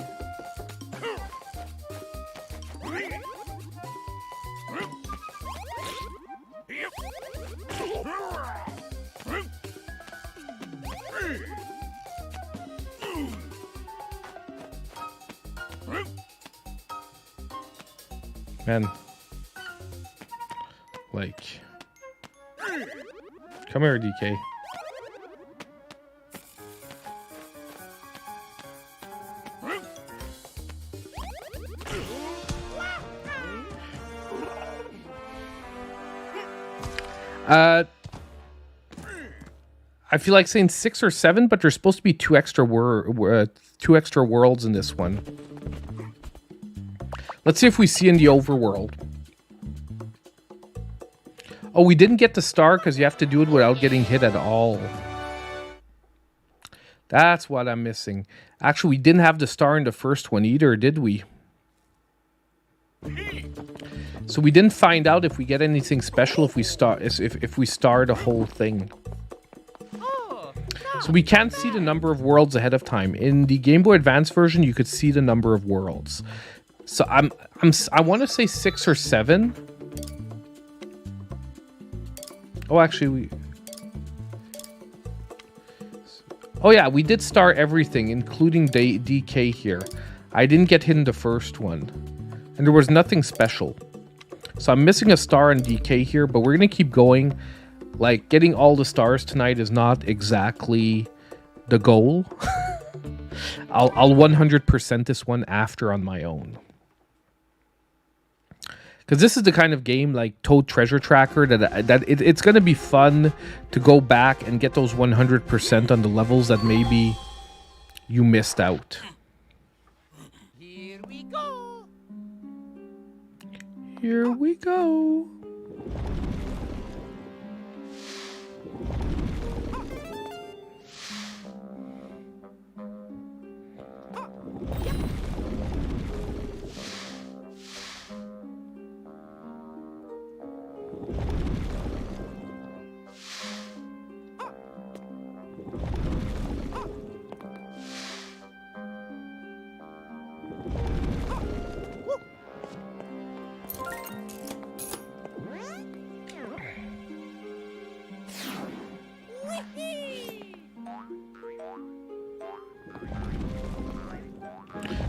Speaker 1: Man. Like. Come here, DK. I feel like saying 6 or 7, but there's supposed to be two extra worlds in this one. Let's see if we see in the overworld. Oh, we didn't get the star because you have to do it without getting hit at all. That's what I'm missing. Actually, we didn't have the star in the first one either, did we? So we didn't find out if we get anything special if we star the whole thing. So we can't see the number of worlds ahead of time. In the Game Boy Advance version, you could see the number of worlds. So I want to say 6 or 7. Oh, actually oh yeah, we did star everything, including DK here. I didn't get hit in the first one. And there was nothing special. So I'm missing a star in DK here, but we're going to keep going. Like, getting all the stars tonight is not exactly the goal. I'll 100% this one after on my own. Because this is the kind of game like Toad Treasure Tracker that it's going to be fun to go back and get those 100% on the levels that maybe you missed out.
Speaker 3: Here we go.
Speaker 1: Here we go.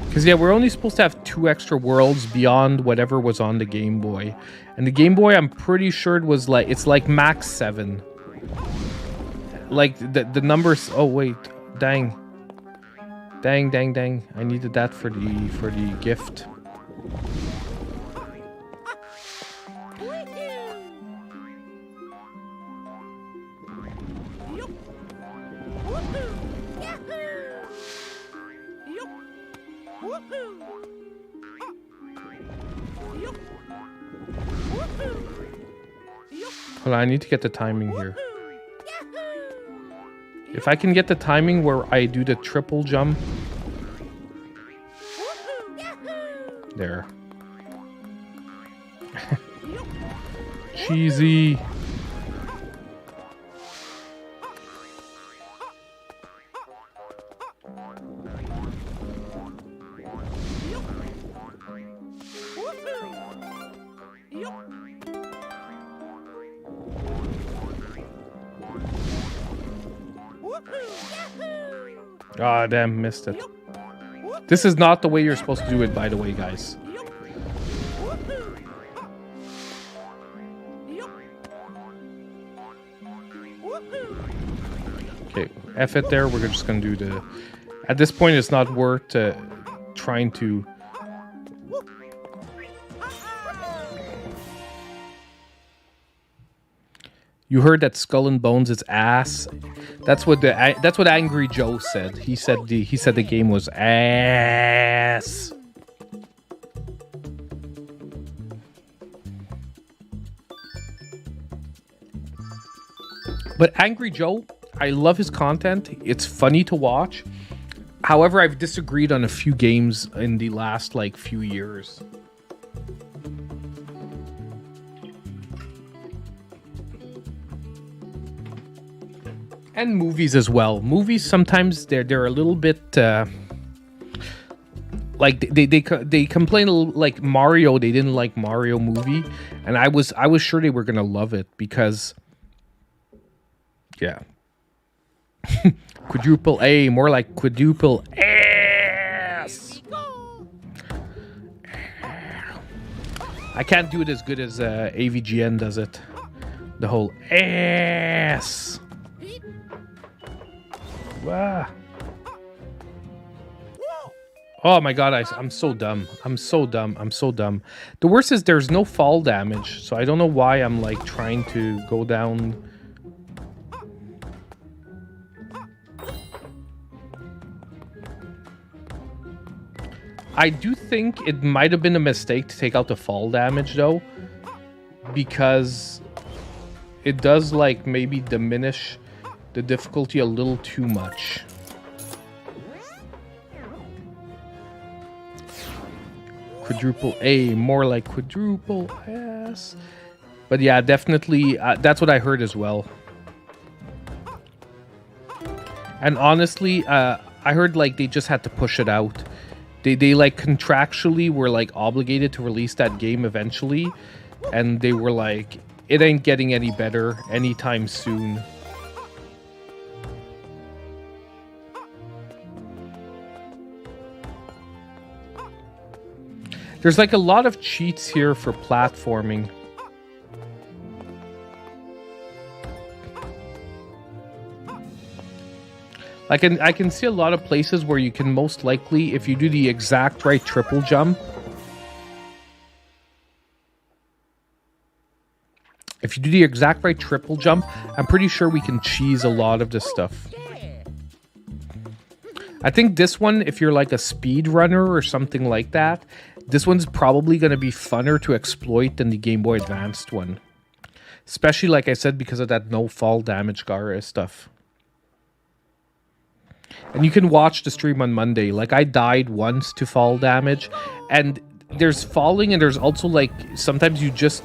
Speaker 1: Because, yeah, we're only supposed to have 2 extra worlds beyond whatever was on the Game Boy. And the Game Boy, I'm pretty sure it was like, it's like max 7. Like, the numbers, oh, wait, dang. Dang. I needed that for the gift. Hold on, I need to get the timing here. If I can get the timing where I do the triple jump. There. Cheesy. Ah, damn, missed it. This is not the way you're supposed to do it, by the way, guys. Okay, F it there. We're just gonna do the... At this point, it's not worth trying to... You heard that Skull and Bones is ass. That's what Angry Joe said. He said the game was ass. But Angry Joe, I love his content. It's funny to watch. However, I've disagreed on a few games in the last few years. And movies as well. Movies sometimes they're a little bit they complain a little, like Mario. They didn't like Mario movie, and I was sure they were gonna love it because, yeah, quadruple A, more like quadruple S. I can't do it as good as AVGN does it. The whole ass. Wow. Oh my god, I'm so dumb. I'm so dumb. I'm so dumb. The worst is there's no fall damage, so I don't know why I'm trying to go down. I do think it might have been a mistake to take out the fall damage though, because it does maybe diminish the difficulty a little too much. Quadruple A, more like quadruple S. But yeah, definitely, that's what I heard as well. And honestly, I heard they just had to push it out. They contractually were obligated to release that game eventually, and they were it ain't getting any better anytime soon. There's a lot of cheats here for platforming. I can see a lot of places where you can most likely, if you do the exact right triple jump, I'm pretty sure we can cheese a lot of this stuff. I think this one, if you're a speed runner or something like that, this one's probably going to be funner to exploit than the Game Boy Advanced one. Especially, like I said, because of that no fall damage Gara stuff. And you can watch the stream on Monday. I died once to fall damage. And there's falling and there's also, sometimes you just,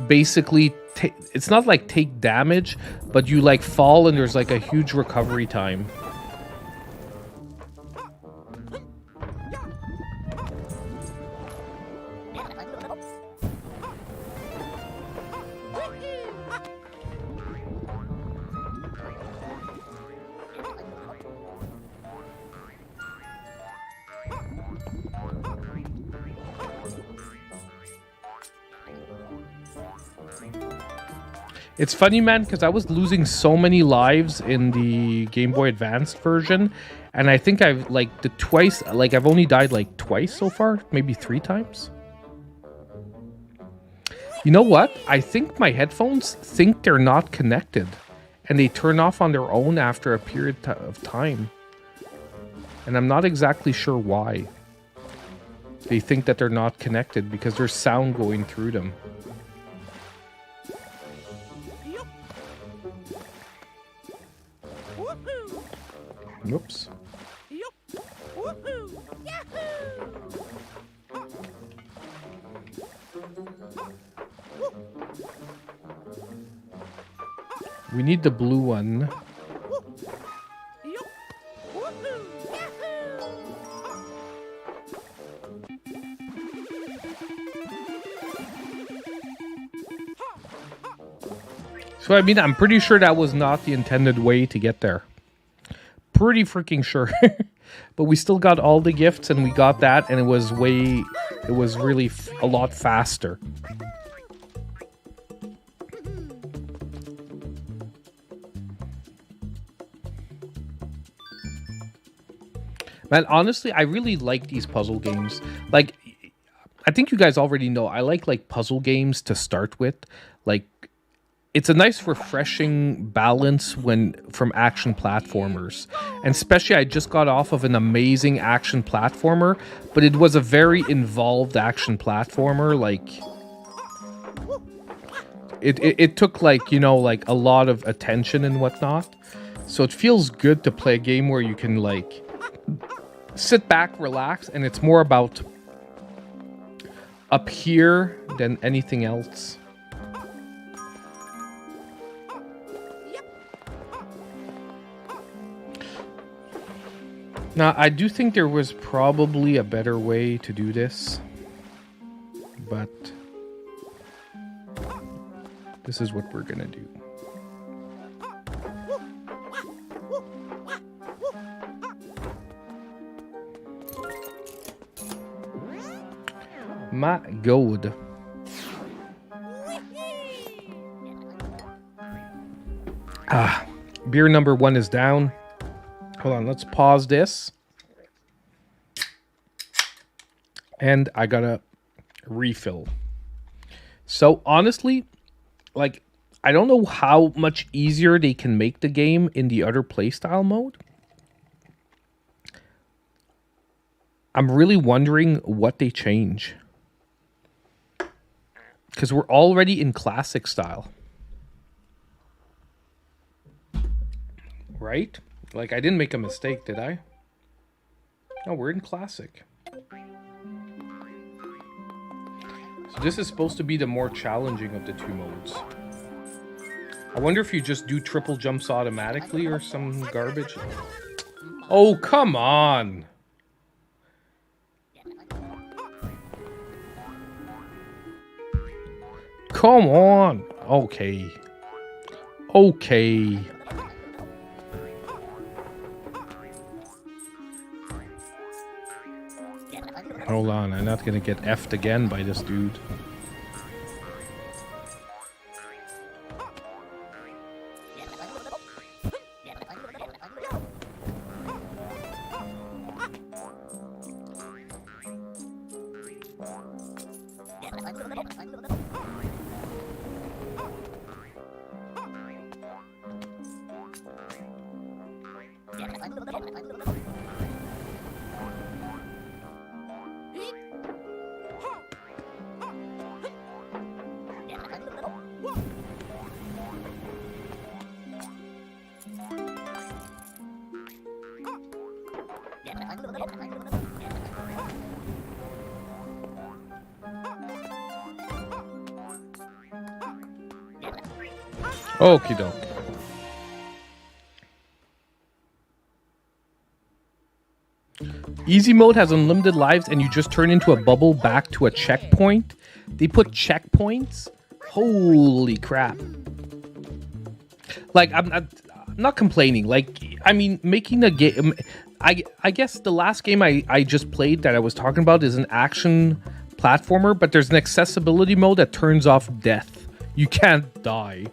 Speaker 1: basically... it's not, take damage, but you, fall and there's, a huge recovery time. It's funny, man, because I was losing so many lives in the Game Boy Advanced version, and I think I've, I've only died, twice so far, maybe 3 times. You know what? I think my headphones think they're not connected, and they turn off on their own after a period of time. And I'm not exactly sure why. They think that they're not connected because there's sound going through them. Whoops. We need the blue one. So I mean, I'm pretty sure that was not the intended way to get there. Pretty freaking sure. But we still got all the gifts and we got that and it was really a lot faster. Man, honestly, I really like these puzzle games. Like, I think you guys already know, I like puzzle games to start with. Like, it's a nice refreshing balance from action platformers. And especially I just got off of an amazing action platformer, but it was a very involved action platformer. Like it took like, you know, like a lot of attention and whatnot. So it feels good to play a game where you can like sit back, relax, and it's more about up here than anything else. Now, I do think there was probably a better way to do this, but this is what we're gonna do. My God. Ah, beer number 1 is down. Hold on, let's pause this. And I gotta refill. So honestly, like, I don't know how much easier they can make the game in the other playstyle mode. I'm really wondering what they change. Because we're already in classic style. Right? Like, I didn't make a mistake, did I? No, we're in classic. So this is supposed to be the more challenging of the two modes. I wonder if you just do triple jumps automatically or some garbage. Oh, come on! Come on! Okay. Okay. Hold on, I'm not gonna get effed again by this dude. Okie doke. Easy mode has unlimited lives and you just turn into a bubble back to a checkpoint. They put checkpoints? Holy crap. Like, I'm not complaining. Like, I mean, making a game... I guess the last game I just played that I was talking about is an action platformer, but there's an accessibility mode that turns off death. You can't die.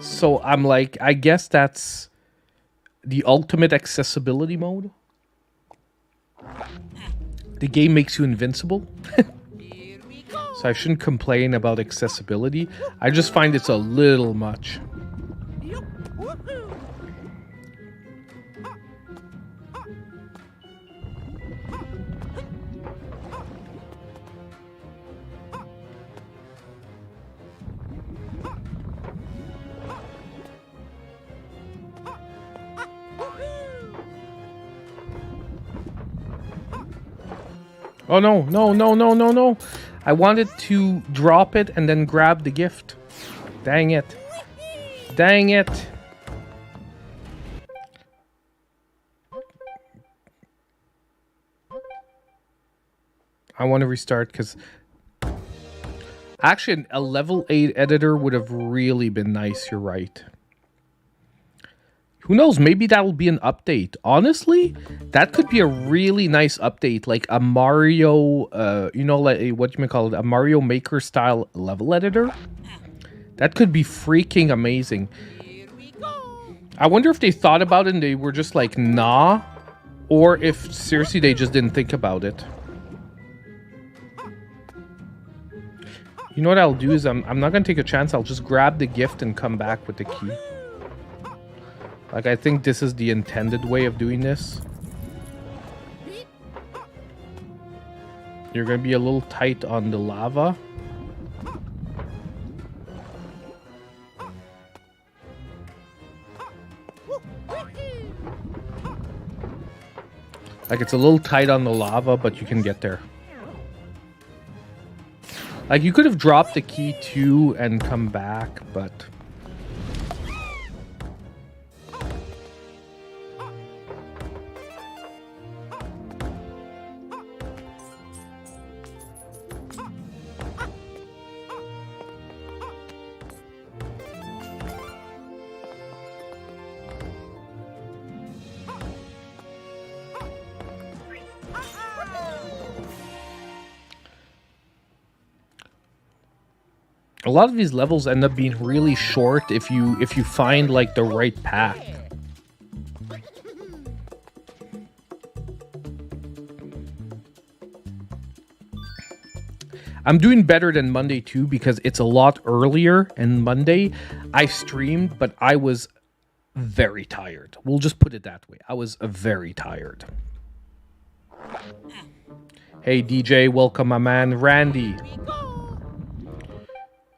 Speaker 1: So I'm like, I guess that's the ultimate accessibility mode. The game makes you invincible. So I shouldn't complain about accessibility. I just find it's a little much. Oh, no, no, no, no, no, no. I wanted to drop it and then grab the gift. Dang it. Dang it. I want to restart because actually a level 8 editor would have really been nice. You're right. Who knows? Maybe that'll be an update. Honestly, that could be a really nice update, like a Mario, you know, like what you may call it, a Mario Maker style level editor. That could be freaking amazing.
Speaker 3: Here we go.
Speaker 1: I wonder if they thought about it and they were just like, nah, or if seriously they just didn't think about it. You know what I'll do is I'm not gonna take a chance. I'll just grab the gift and come back with the key. Like, I think this is the intended way of doing this. You're gonna be a little tight on the lava. Like, it's a little tight on the lava, but you can get there. Like, you could have dropped the key too and come back, but... a lot of these levels end up being really short if you find like the right path. I'm doing better than Monday too because it's a lot earlier, and Monday I streamed, but I was very tired. We'll just put it that way. I was very tired. Hey DJ, welcome my man Randy.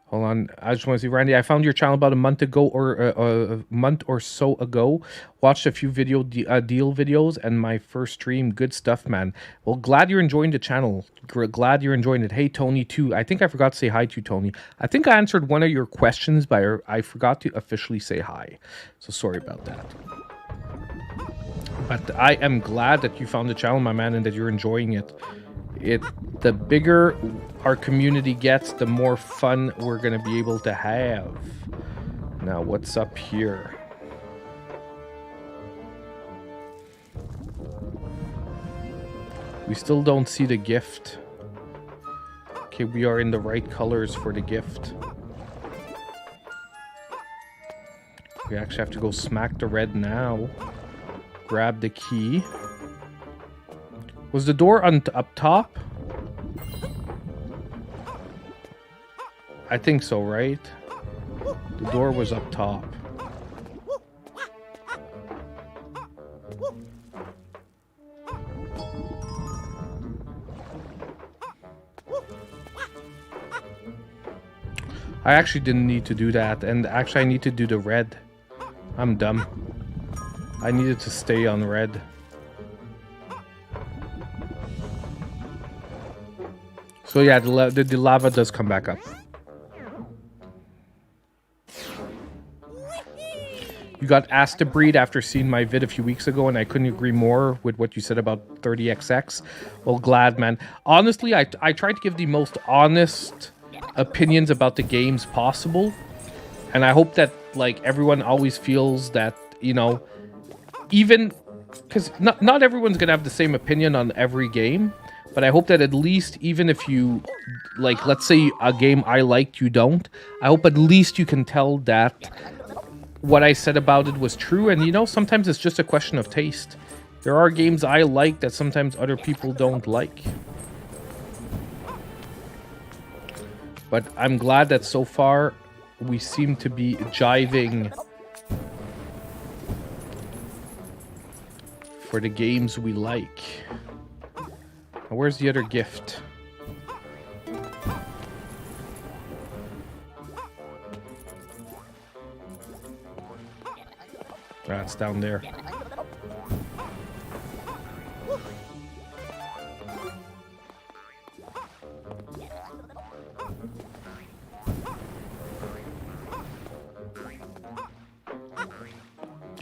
Speaker 1: Hold on, I just want to see, Randy, I found your channel about a month ago or a month or so ago. Watched a few deal videos and my first stream. Good stuff, man. Well, glad you're enjoying the channel. Glad you're enjoying it. Hey, Tony, too. I think I forgot to say hi to you, Tony. I think I answered one of your questions, but I forgot to officially say hi. So sorry about that. But I am glad that you found the channel, my man, and that you're enjoying it. The bigger our community gets, the more fun we're going to be able to have. Now, what's up here? We still don't see the gift. Okay, we are in the right colors for the gift. We actually have to go smack the red now. Grab the key. Was the door up top? I think so, right? The door was up top. I actually didn't need to do that, and actually I need to do the red. I'm dumb. I needed to stay on red. So yeah, the lava does come back up. You got asked to breed after seeing my vid a few weeks ago, and I couldn't agree more with what you said about 30XX. Well, glad, man. Honestly, I tried to give the most honest opinions about the games possible, and I hope that like everyone always feels that, you know, even because not everyone's gonna have the same opinion on every game, but I hope that at least, even if you like, let's say a game I liked, you don't, I hope at least you can tell that what I said about it was true. And you know, sometimes it's just a question of taste. There are games I like that sometimes other people don't like. But I'm glad that so far we seem to be jiving for the games we like. Now, where's the other gift? It's down there.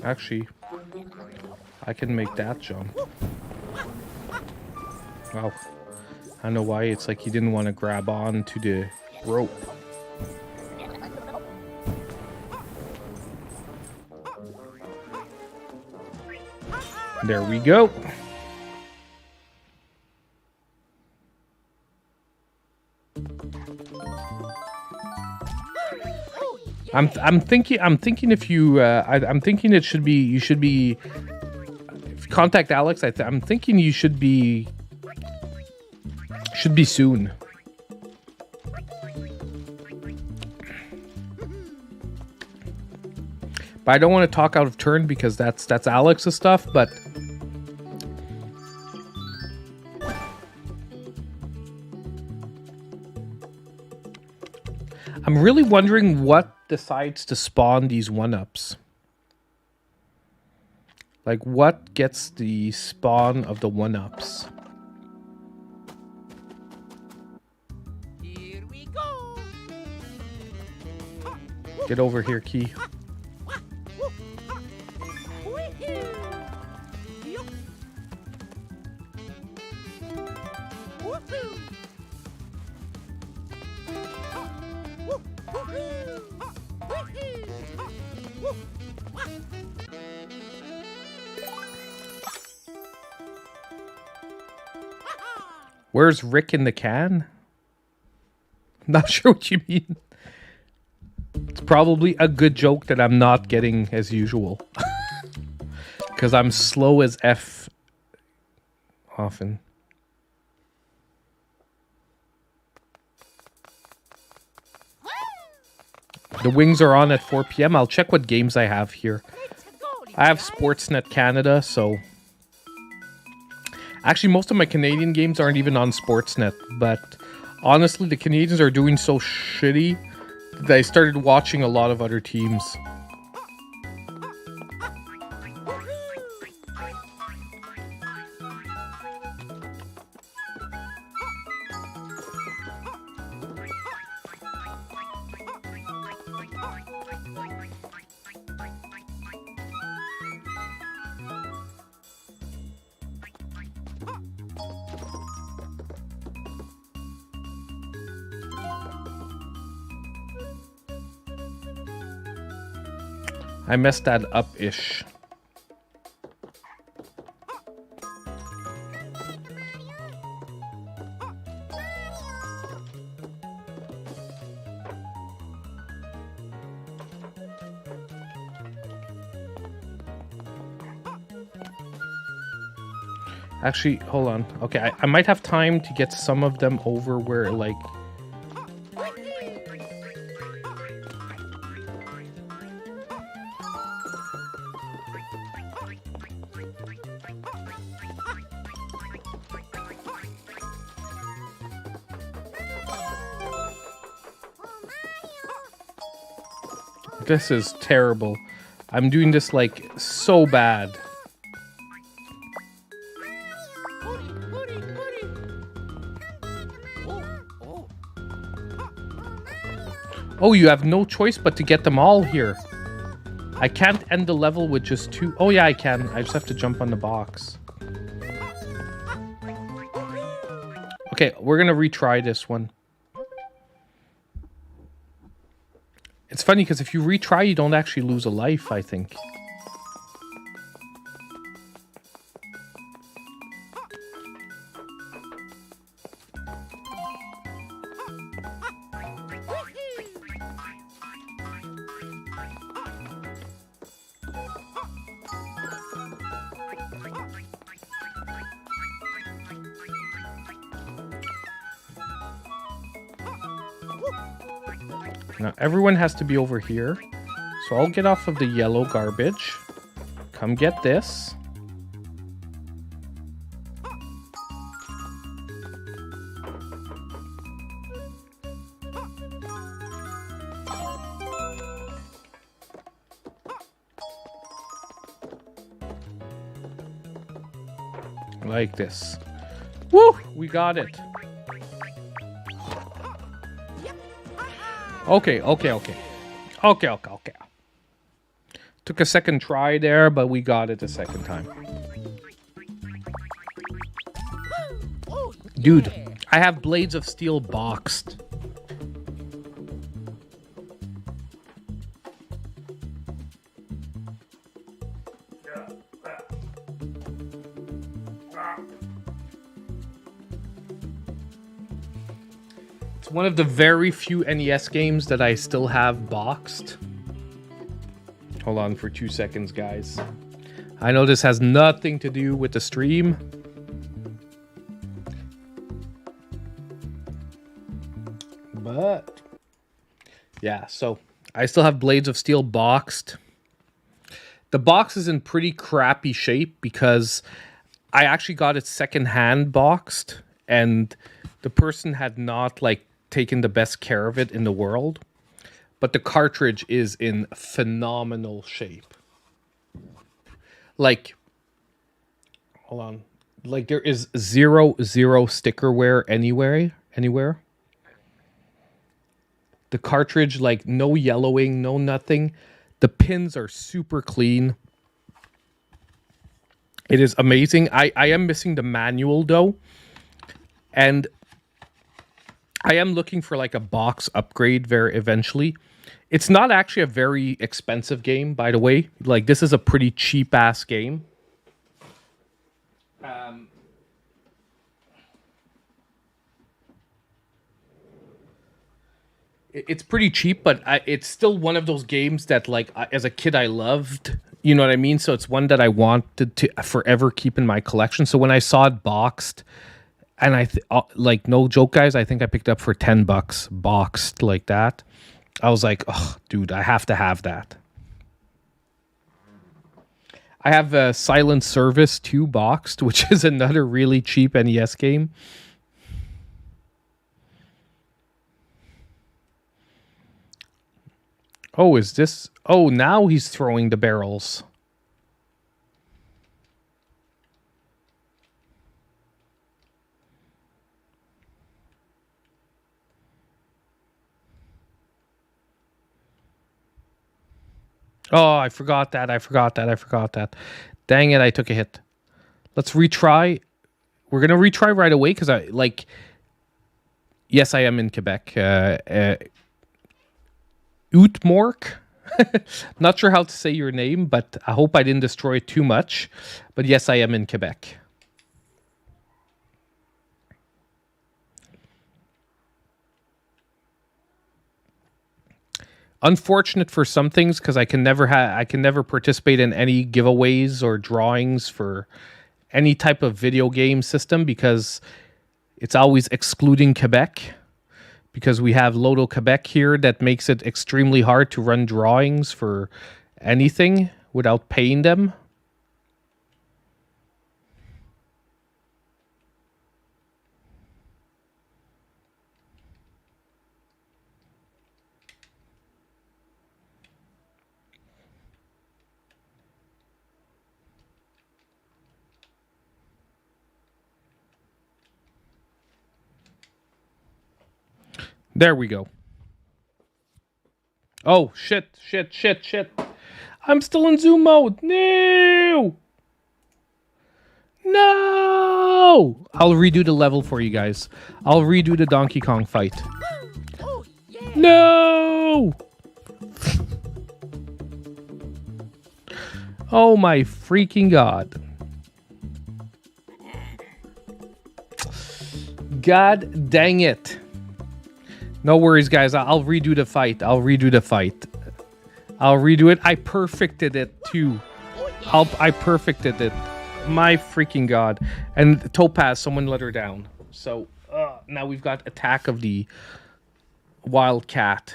Speaker 1: Actually, I can make that jump. Wow. I don't know why it's like he didn't want to grab on to the rope. There we go. I'm thinking if you I'm thinking it should be you should be if you contact Alex. I'm thinking you should be soon. But I don't want to talk out of turn because that's Alex's stuff, but I'm really wondering what decides to spawn these 1-ups. Like, what gets the spawn of the 1-ups?
Speaker 3: Here we go.
Speaker 1: Get over here, Key. Where's Rick in the can? Not sure what you mean. It's probably a good joke that I'm not getting as usual. Because I'm slow as F often. The wings are on at 4 p.m. I'll check what games I have here. I have Sportsnet Canada, so... Actually, most of my Canadian games aren't even on Sportsnet, but honestly, the Canadians are doing so shitty that I started watching a lot of other teams. I messed that up-ish. Actually, hold on. Okay, I might have time to get some of them over where, like... This is terrible. I'm doing this, like, so bad. Oh, you have no choice but to get them all here. I can't end the level with just 2. Oh, yeah, I can. I just have to jump on the box. Okay, we're going to retry this one. It's funny because if you retry, you don't actually lose a life, I think. Now, everyone has to be over here. So I'll get off of the yellow garbage. Come get this. Like this. Woo! We got it. Okay. Took a second try there, but we got it the second time.
Speaker 3: Oh,
Speaker 1: Dude,
Speaker 3: yeah.
Speaker 1: I have Blades of Steel boxed. It's one of the very few NES games that I still have boxed. Hold on for 2 seconds, guys. I know this has nothing to do with the stream. But yeah, so I still have Blades of Steel boxed. The box is in pretty crappy shape because I actually got it secondhand boxed, and the person had not like taken the best care of it in the world. But the cartridge is in phenomenal shape. Like, hold on. Like there is zero sticker wear anywhere. The cartridge, like no yellowing, no nothing. The pins are super clean. It is amazing. I am missing the manual though. And I am looking for like a box upgrade very eventually. It's not actually a very expensive game, by the way. Like this is a pretty cheap ass game. It's pretty cheap, but it's still one of those games that, like, as a kid, I loved. You know what I mean? So it's one that I wanted to forever keep in my collection. So when I saw it boxed, and like, no joke, guys, I think I picked up for $10 boxed like that. I was like, oh, dude, I have to have that. I have a Silent Service 2 boxed, which is another really cheap NES game. Oh, is this... Oh, now he's throwing the barrels. Oh, I forgot that. Dang it, I took a hit. Let's retry. We're going to retry right away because I, like... Yes, I am in Quebec. Ootmork. Not sure how to say your name, but I hope I didn't destroy it too much. But yes, I am in Quebec. Unfortunate for some things because I can never participate in any giveaways or drawings for any type of video game system because it's always excluding Quebec. Because we have Loto Quebec here that makes it extremely hard to run drawings for anything without paying them. There we go. Oh, shit. I'm still in zoom mode. No! I'll redo the level for you guys. I'll redo the Donkey Kong fight.
Speaker 3: Oh, yeah.
Speaker 1: No! Oh my freaking god. God dang it. No worries, guys. I'll redo the fight. I'll redo it. I perfected it, too. I perfected it. My freaking god. And Topaz, someone let her down. So, now we've got Attack of the Wild Cat.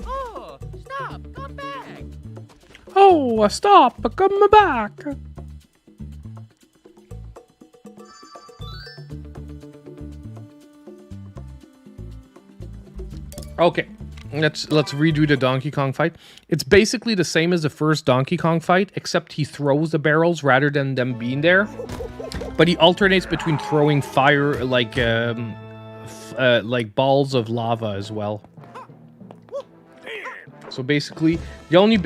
Speaker 3: Oh, stop. Come back.
Speaker 1: Oh, stop. Come back. Okay. Let's redo the Donkey Kong fight. It's basically the same as the first Donkey Kong fight, except he throws the barrels rather than them being there. But he alternates between throwing fire, like balls of lava as well. So basically, the only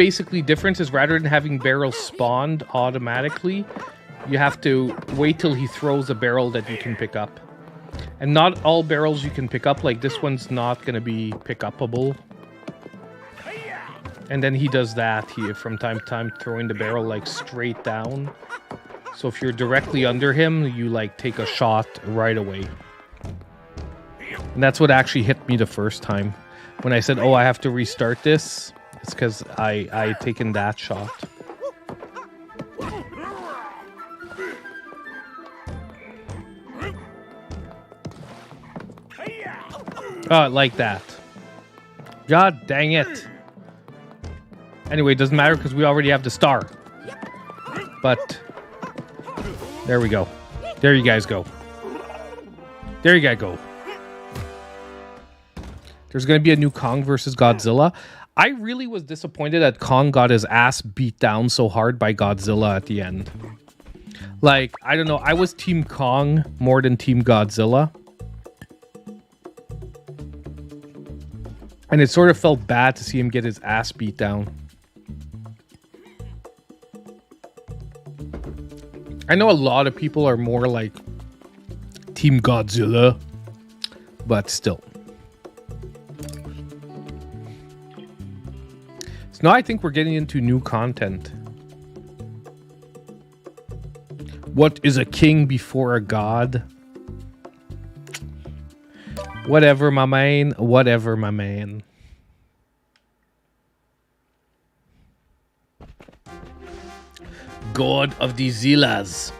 Speaker 1: difference is rather than having barrels spawned automatically, you have to wait till he throws a barrel that you can pick up. And not all barrels you can pick up, like this one's not going to be pick-upable. And then he does that here from time to time, throwing the barrel like straight down. So if you're directly under him, you like take a shot right away. And that's what actually hit me the first time. When I said, oh, I have to restart this, it's because I taken that shot. Oh, like that. God dang it. Anyway, it doesn't matter because we already have the star. But there we go. There you guys go. There you guys go. There's going to be a new Kong versus Godzilla. I really was disappointed that Kong got his ass beat down so hard by Godzilla at the end. Like, I don't know. I was Team Kong more than Team Godzilla. And it sort of felt bad to see him get his ass beat down. I know a lot of people are more like Team Godzilla, but still. So now I think we're getting into new content. What is a king before a god? Whatever, my man. Whatever, my man. God of the Zillas.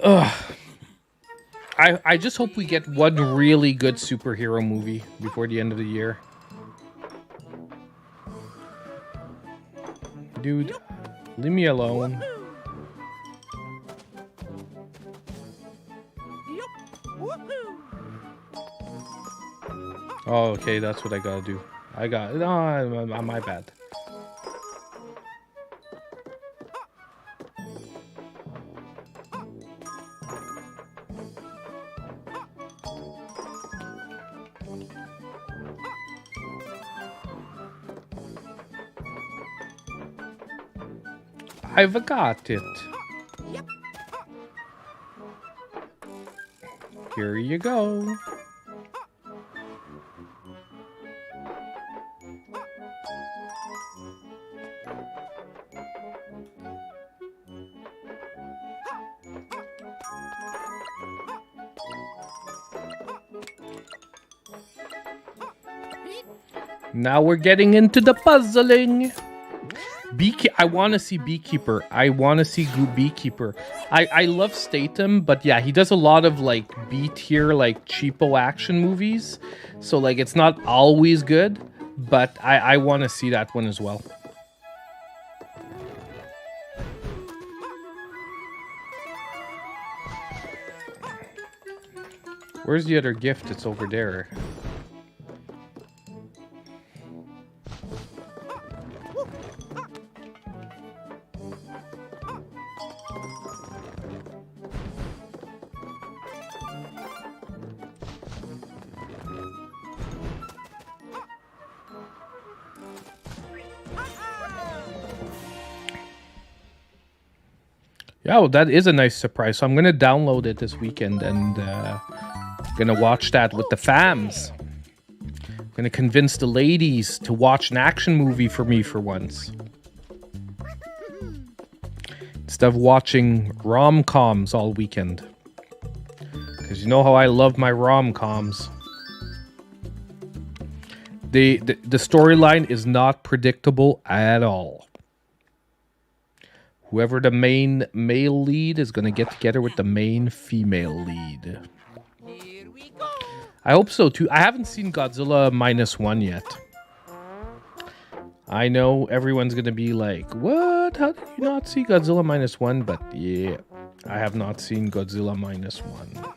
Speaker 1: Ugh. I just hope we get one really good superhero movie before the end of the year. Dude, leave me alone. Oh, okay, that's what I gotta do. No, my bad. I've got it. Here you go. Now we're getting into the puzzling. I want to see Beekeeper. I want to see Beekeeper. I love Statham, but yeah, he does a lot of like B-tier, like cheapo action movies. So like it's not always good, but I want to see that one as well. Where's the other gift? It's over there. Yeah, well, that is a nice surprise. So I'm going to download it this weekend and going to watch that with the fams. I'm going to convince the ladies to watch an action movie for me for once. Instead of watching rom-coms all weekend. Because you know how I love my rom-coms. The storyline is not predictable at all. Whoever the main male lead is going to get together with the main female lead.
Speaker 3: Here we go.
Speaker 1: I hope so too. I haven't seen Godzilla -1 yet. I know everyone's going to be like, what? How did you not see Godzilla -1? But yeah, I have not seen Godzilla -1.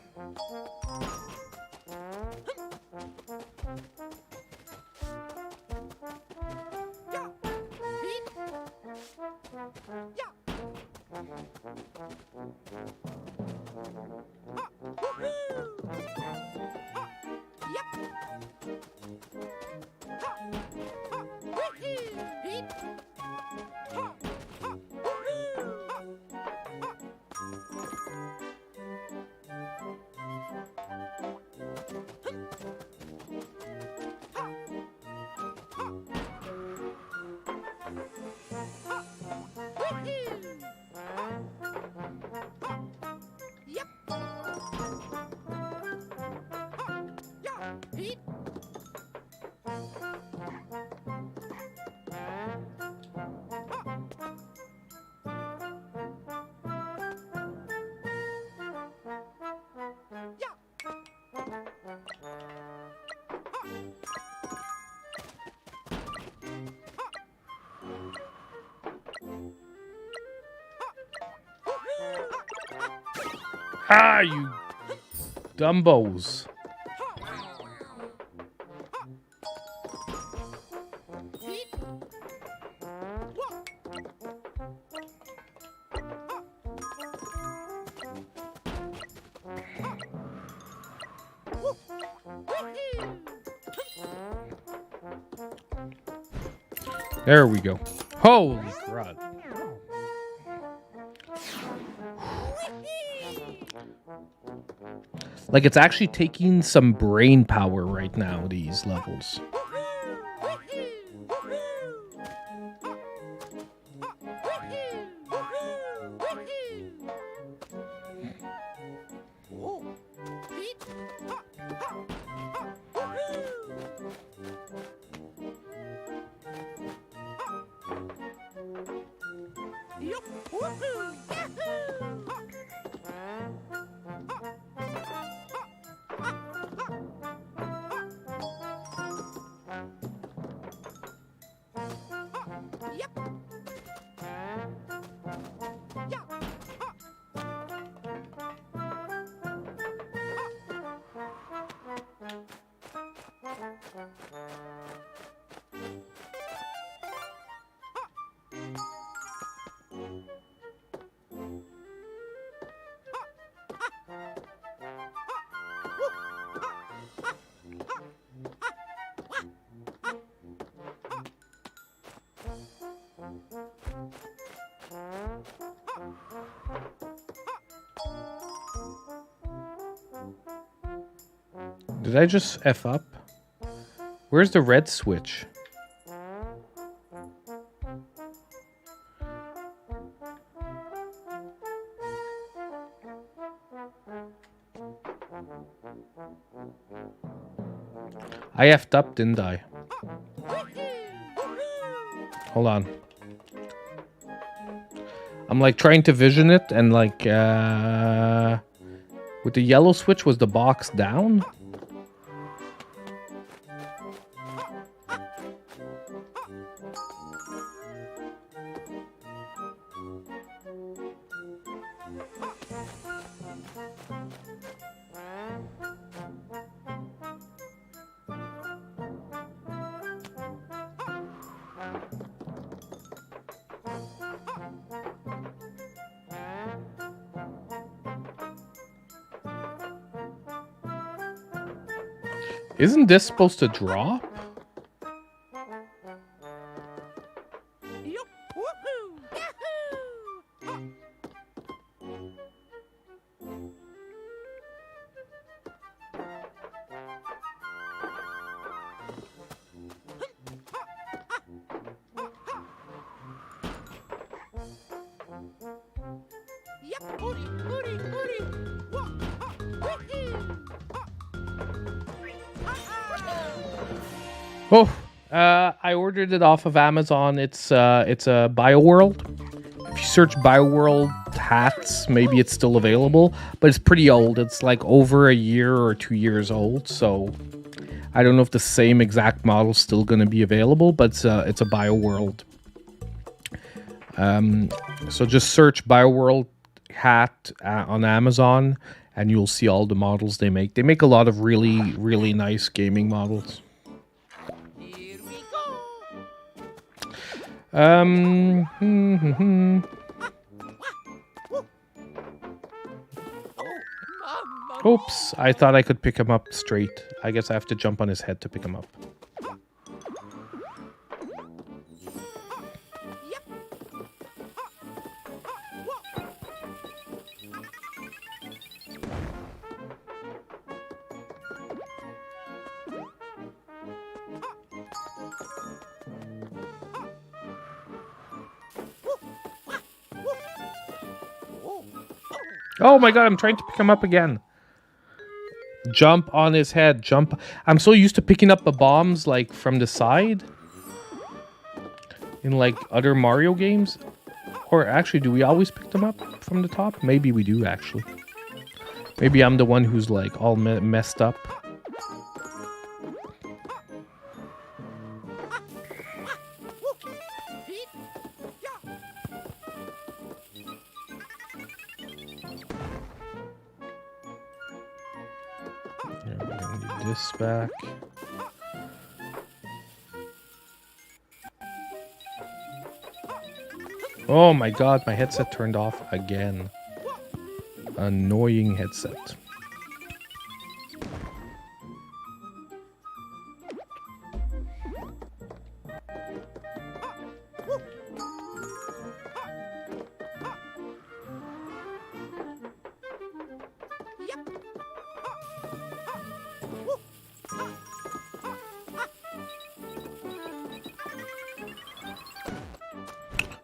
Speaker 1: Ah, you dumbos. There we go. Holy crud. Like, it's actually taking some brain power right now, these levels. Did I just F up? Where's the red switch? I F'd up, didn't I? Hold on. I'm like trying to vision it and like with the yellow switch, was the box down? Isn't this supposed to drop? Oh, I ordered it off of Amazon. It's a BioWorld. If you search BioWorld hats, maybe it's still available, but it's pretty old. It's like over a year or 2 years old. So I don't know if the same exact model is still going to be available, but it's a BioWorld. So just search BioWorld hat on Amazon, and you'll see all the models they make. They make a lot of really, really nice gaming models.
Speaker 3: Here we go.
Speaker 1: Oops, I thought I could pick him up straight. I guess I have to jump on his head to pick him up. Oh my god, I'm trying to pick him up again. Jump on his head, jump. I'm so used to picking up the bombs like from the side in like other Mario games. Or actually, do we always pick them up from the top? Maybe we do actually. Maybe I'm the one who's like all messed up. Yeah, we're gonna need this back. Oh my god, my headset turned off again. Annoying headset.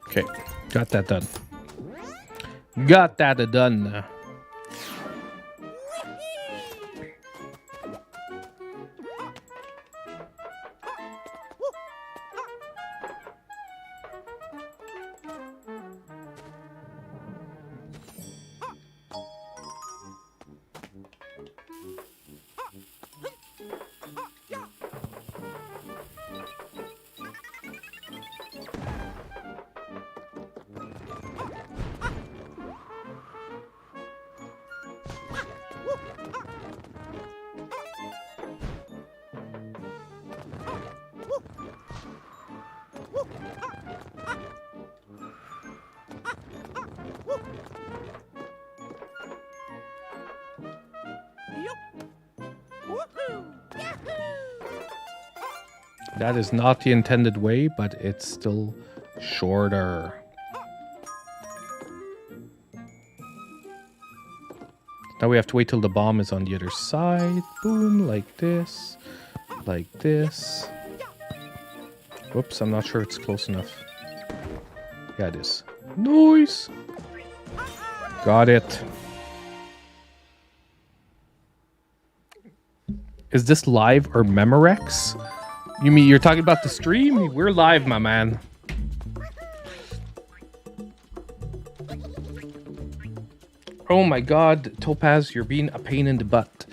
Speaker 1: Okay, got that done. Got that done. That is not the intended way, but it's still shorter. Now we have to wait till the bomb is on the other side. Boom, like this. Like this. Whoops, I'm not sure it's close enough. Yeah, it is. Nice! Got it. Is this live or Memorex? You mean you're talking about the stream? We're live, my man. Oh my god, Topaz, you're being a pain in the butt.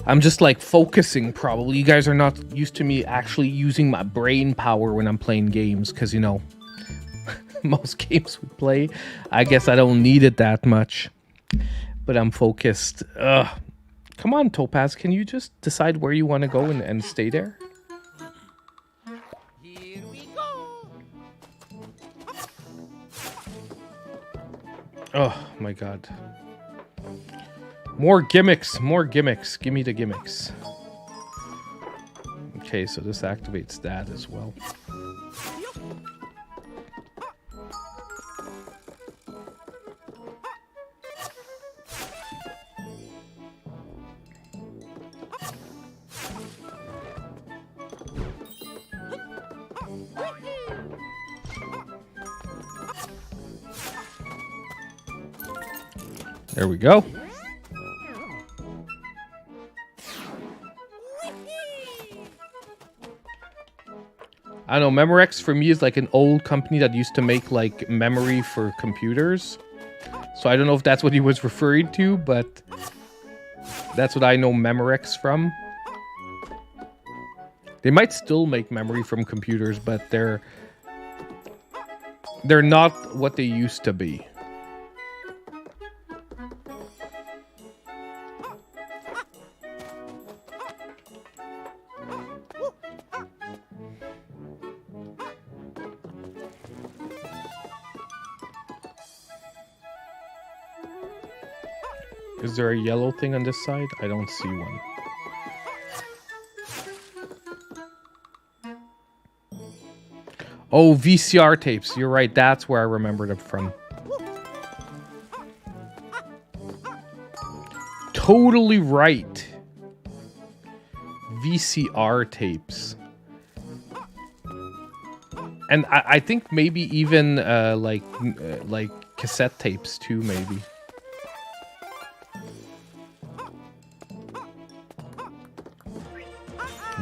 Speaker 1: I'm just like focusing probably. You guys are not used to me actually using my brain power when I'm playing games, because you know, most games we play, I guess I don't need it that much. But I'm focused. Ugh. Come on, Topaz, can you just decide where you want to go and stay there?
Speaker 3: Here we go.
Speaker 1: Oh my god. More gimmicks, more gimmicks. Give me the gimmicks. Okay, so this activates that as well. There we go. I don't know, Memorex for me is like an old company that used to make like memory for computers. So I don't know if that's what he was referring to, but that's what I know Memorex from. They might still make memory from computers, but they're not what they used to be. Is there a yellow thing on this side? I don't see one. Oh, VCR tapes. You're right. That's where I remembered it from. Totally right. VCR tapes. And I think maybe even like cassette tapes too, maybe.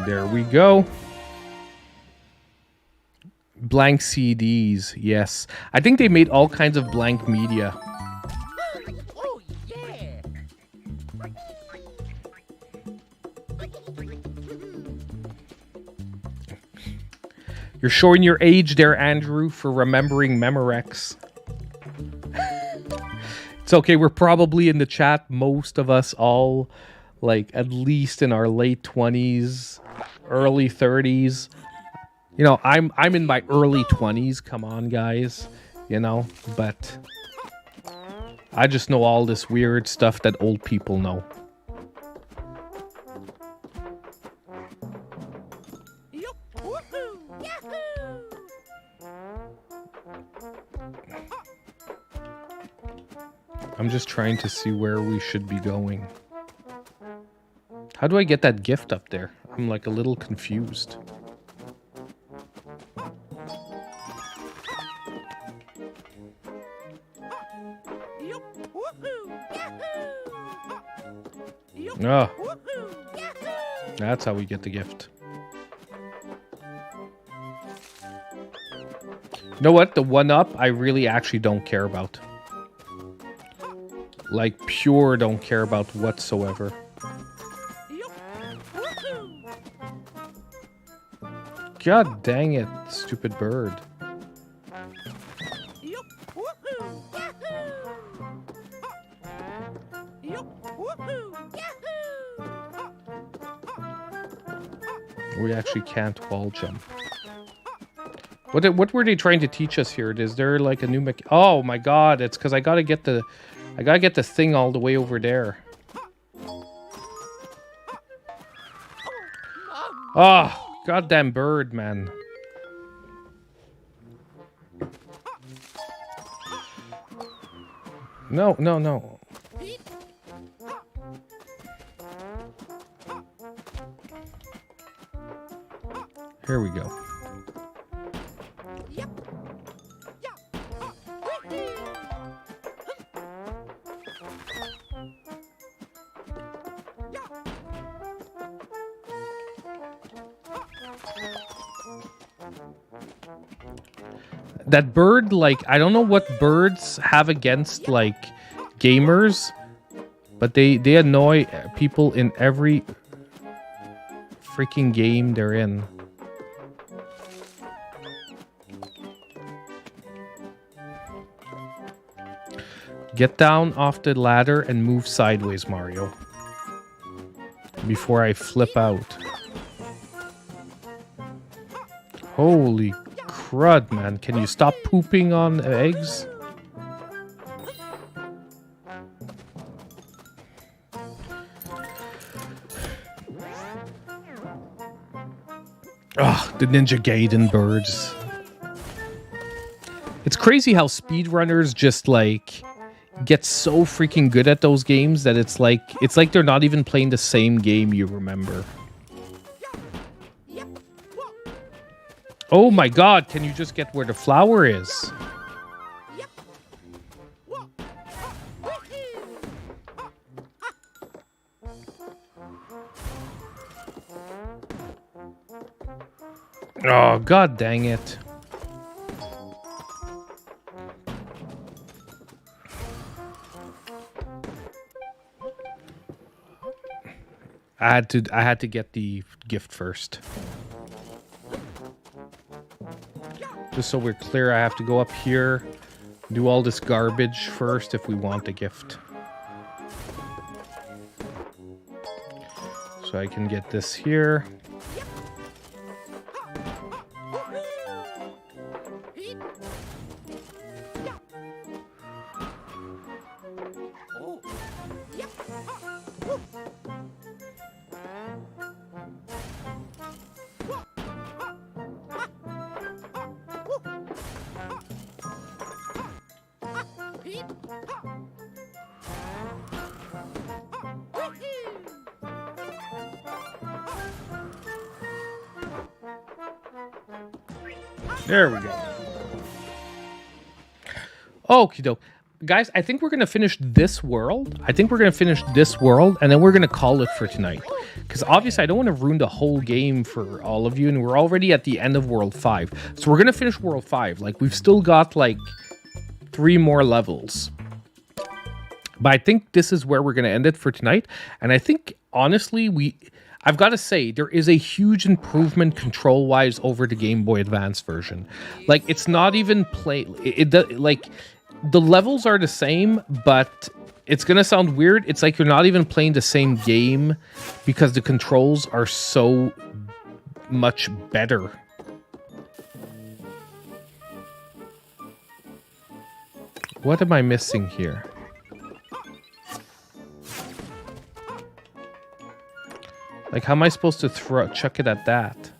Speaker 1: There we go. Blank CDs, yes. I think they made all kinds of blank media.
Speaker 3: Oh, yeah.
Speaker 1: You're showing your age there, Andrew, for remembering Memorex. It's okay, we're probably in the chat, most of us all, like, at least in our late 20s, early 30s. You know, I'm in my early 20s, come on, guys. You know, but I just know all this weird stuff that old people know. I'm just trying to see where we should be going. How do I get that gift up there? I'm like a little confused. Oh, that's how we get the gift. You know what? The one up, I really actually don't care about. Like, pure don't care about whatsoever. God dang it, stupid bird. We actually can't wall jump. What were they trying to teach us here? Is there like a new oh my god, it's because I gotta get the thing all the way over there. Oh, goddamn bird, man. No, no, no. Here we go. That bird, like, I don't know what birds have against, like, gamers, but they annoy people in every freaking game they're in. Get down off the ladder and move sideways, Mario. Before I flip out. Holy crud, man. Can you stop pooping on eggs? Ugh, the Ninja Gaiden birds. It's crazy how speedrunners just, like, get so freaking good at those games that it's like they're not even playing the same game you remember. Oh my god, can you just get where the flower is? Oh, god dang it. I had to get the gift first. Just so we're clear, I have to go up here, do all this garbage first if we want the gift. So I can get this here.
Speaker 3: Oh. Yep. Woo. Beep.
Speaker 1: There we go. Okie doke. Guys, I think we're going to finish this world. And then we're going to call it for tonight. Because obviously, I don't want to ruin the whole game for all of you. And we're already at the end of World 5. So we're going to finish World 5. Like, we've still got, like, 3 more levels. But I think this is where we're going to end it for tonight. And I think, honestly, I've got to say, there is a huge improvement control-wise over the Game Boy Advance version. Like, it's not even like, the levels are the same, but it's going to sound weird. It's like you're not even playing the same game because the controls are so much better. What am I missing here? Like, how am I supposed to chuck it at that?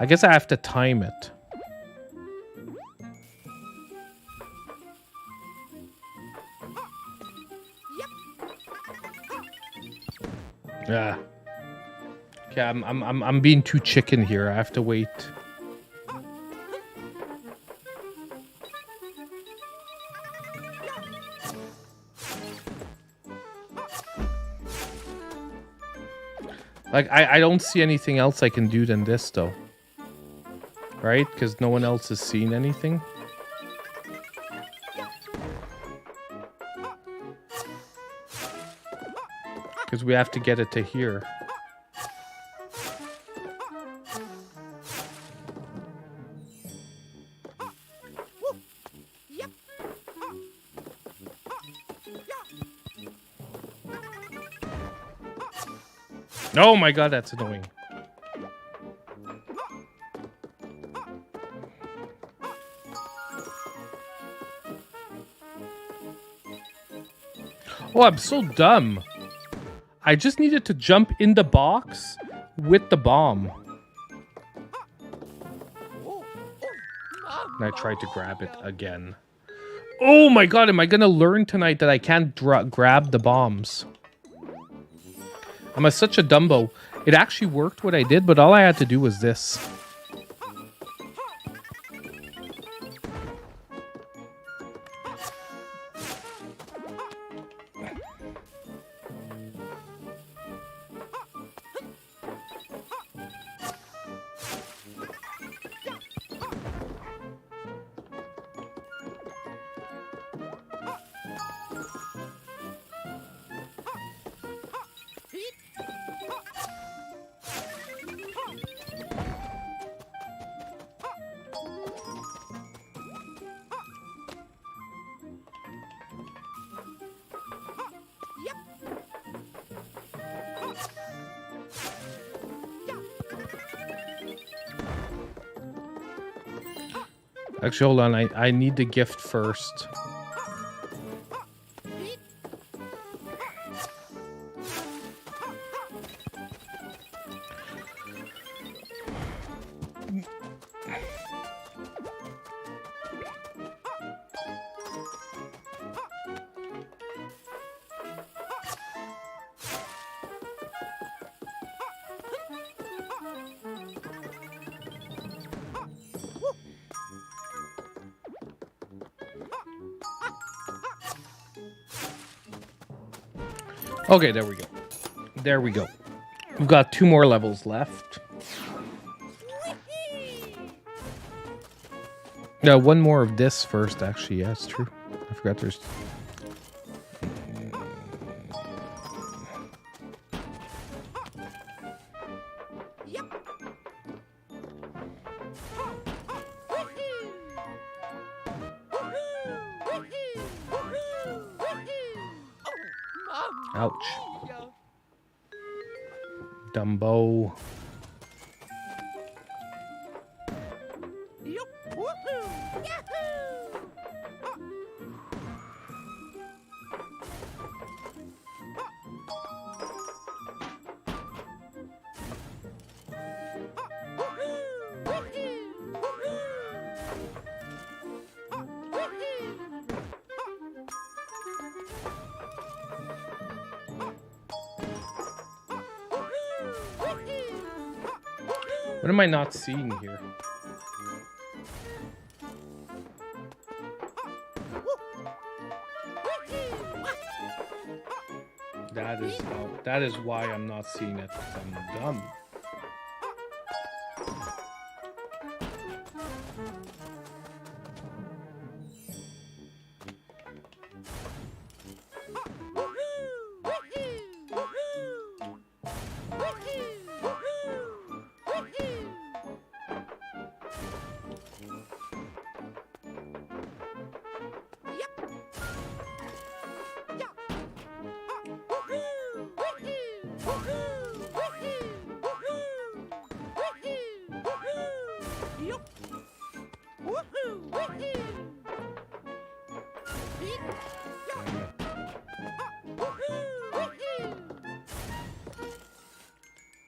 Speaker 1: I guess I have to time it. Yeah. Okay, I'm being too chicken here. I have to wait. Like, I don't see anything else I can do than this, though. Right? Because no one else has seen anything. Because we have to get it to here. Oh my god, that's annoying. Oh, I'm so dumb. I just needed to jump in the box with the bomb. And I tried to grab it again. Oh my god, am I gonna learn tonight that I can't grab the bombs? I'm such a dumbo. It actually worked what I did, but all I had to do was this. Actually, hold on. I need the gift first. Okay, there we go. There we go. We've got 2 more levels left. Yeah, 1 more of this first, actually. Yeah, it's true. I forgot there's... Ouch. Dumbo.
Speaker 3: Yup. Woohoo! Yahoo!
Speaker 1: What am I not seeing here? That is why I'm not seeing it. I'm dumb.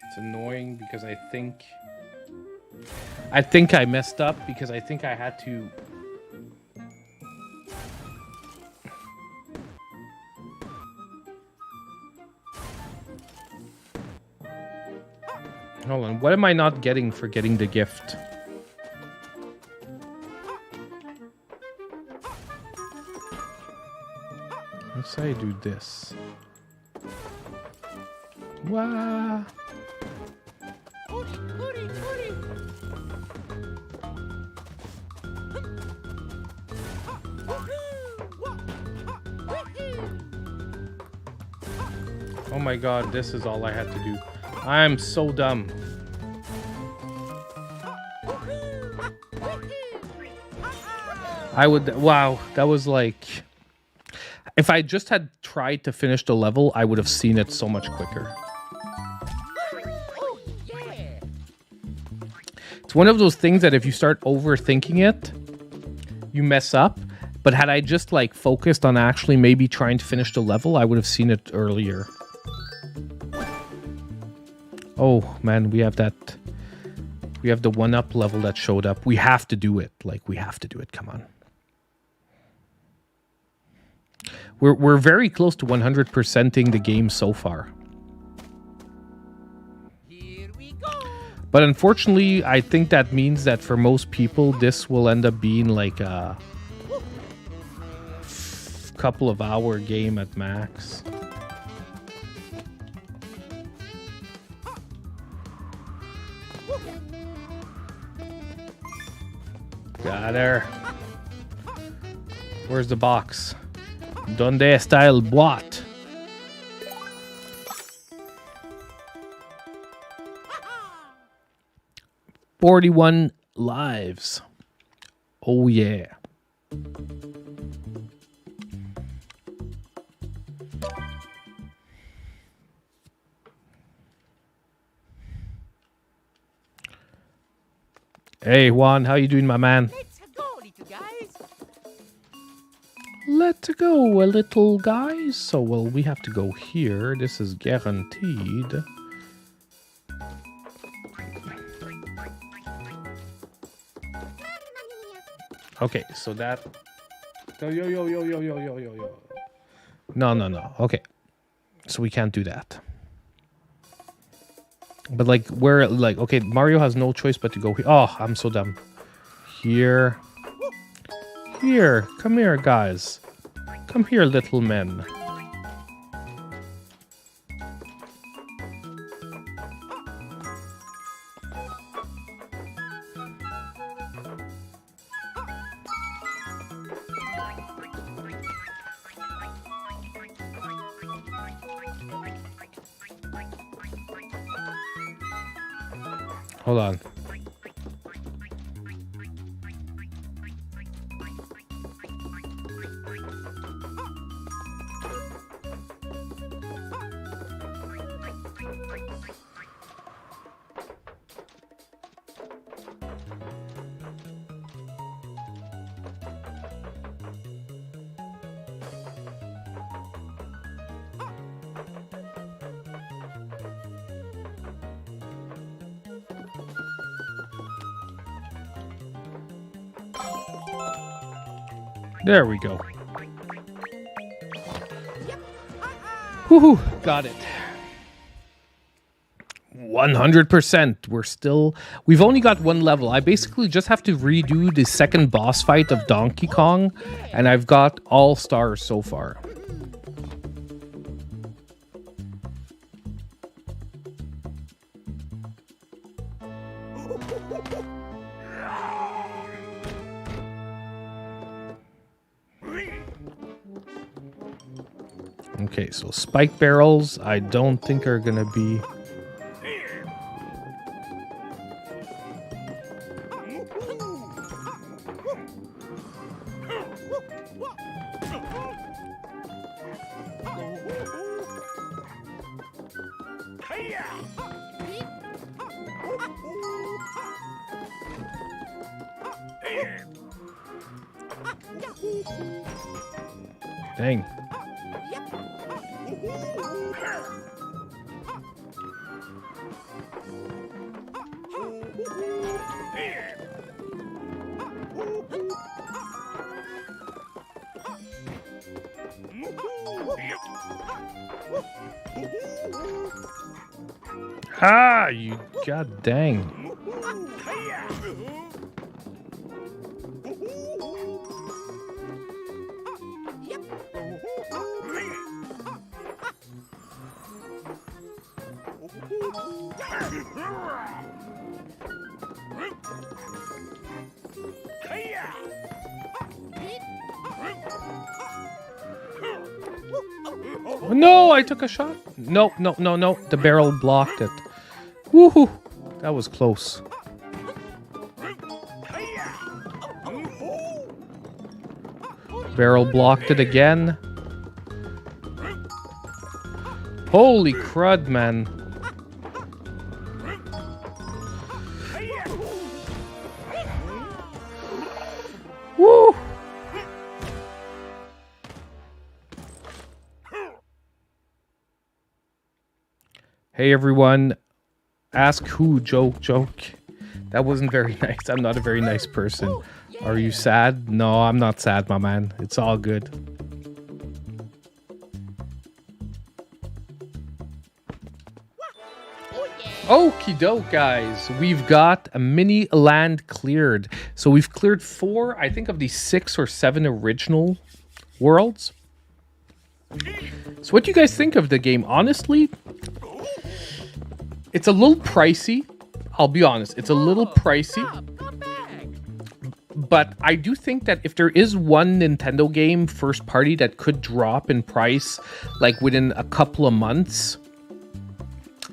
Speaker 1: It's annoying because I think I messed up because I think I had to. Hold on, what am I not getting for getting the gift? Let's say I do this. Wow. Oh my god, this is all I had to do. I'm so dumb. Wow, that was like... If I just had tried to finish the level, I would have seen it so much quicker. It's one of those things that if you start overthinking it, you mess up. But had I just like focused on actually maybe trying to finish the level, I would have seen it earlier. Oh man, we have the 1-up level that showed up. We have to do it. Like, we have to do it. Come on. We're very close to 100%ing the game so far.
Speaker 3: Here we go.
Speaker 1: But unfortunately, I think that means that for most people, this will end up being like a couple of hour game at max. Got her. Where's the box? Donde está el boîte? $41 lives. Oh yeah. Hey Juan, how you doing, my man?
Speaker 3: Let's go, little guys.
Speaker 1: Let's go, a little guys. So, well, we have to go here. This is guaranteed. Okay, so that... Yo. No. Okay. So we can't do that. But, like, we're, like... Okay, Mario has no choice but to go here. Oh, I'm so dumb. Here. Here. Come here, guys. Come here, little men. Hold on. There we go. Woohoo! Got it. 100%. We've only got one level. I basically just have to redo the second boss fight of Donkey Kong, and I've got all stars so far. Okay, so spike barrels, I don't think are gonna be... Dang. Ah, you god dang. No, I took a shot. No, no, no, no. The barrel blocked it. Woohoo! That was close. Barrel blocked it again. Holy crud, man. Woo! Hey everyone, ask who, joke. That wasn't very nice. I'm not a very nice person. Are you sad? No, I'm not sad, my man. It's all good. Okie doke, guys. We've got a mini land cleared. So we've cleared 4, I think, of the 6 or 7 original worlds. So what do you guys think of the game? Honestly, it's a little pricey. I'll be honest. It's a little pricey. But I do think that if there is one Nintendo game, first party, that could drop in price, like within a couple of months,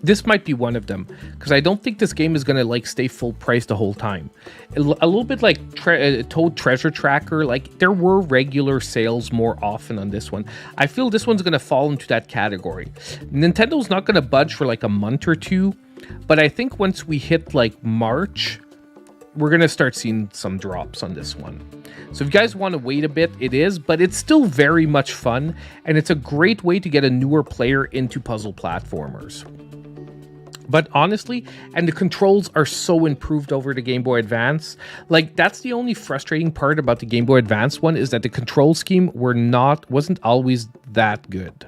Speaker 1: this might be one of them. Because I don't think this game is going to like stay full price the whole time. A little bit like Toad Treasure Tracker, like there were regular sales more often on this one. I feel this one's going to fall into that category. Nintendo's not going to budge for like a month or two. But I think once we hit like March, we're going to start seeing some drops on this one. So if you guys want to wait a bit, it is, but it's still very much fun. And it's a great way to get a newer player into puzzle platformers. But honestly, and the controls are so improved over the Game Boy Advance. Like, that's the only frustrating part about the Game Boy Advance one, is that the control scheme wasn't always that good.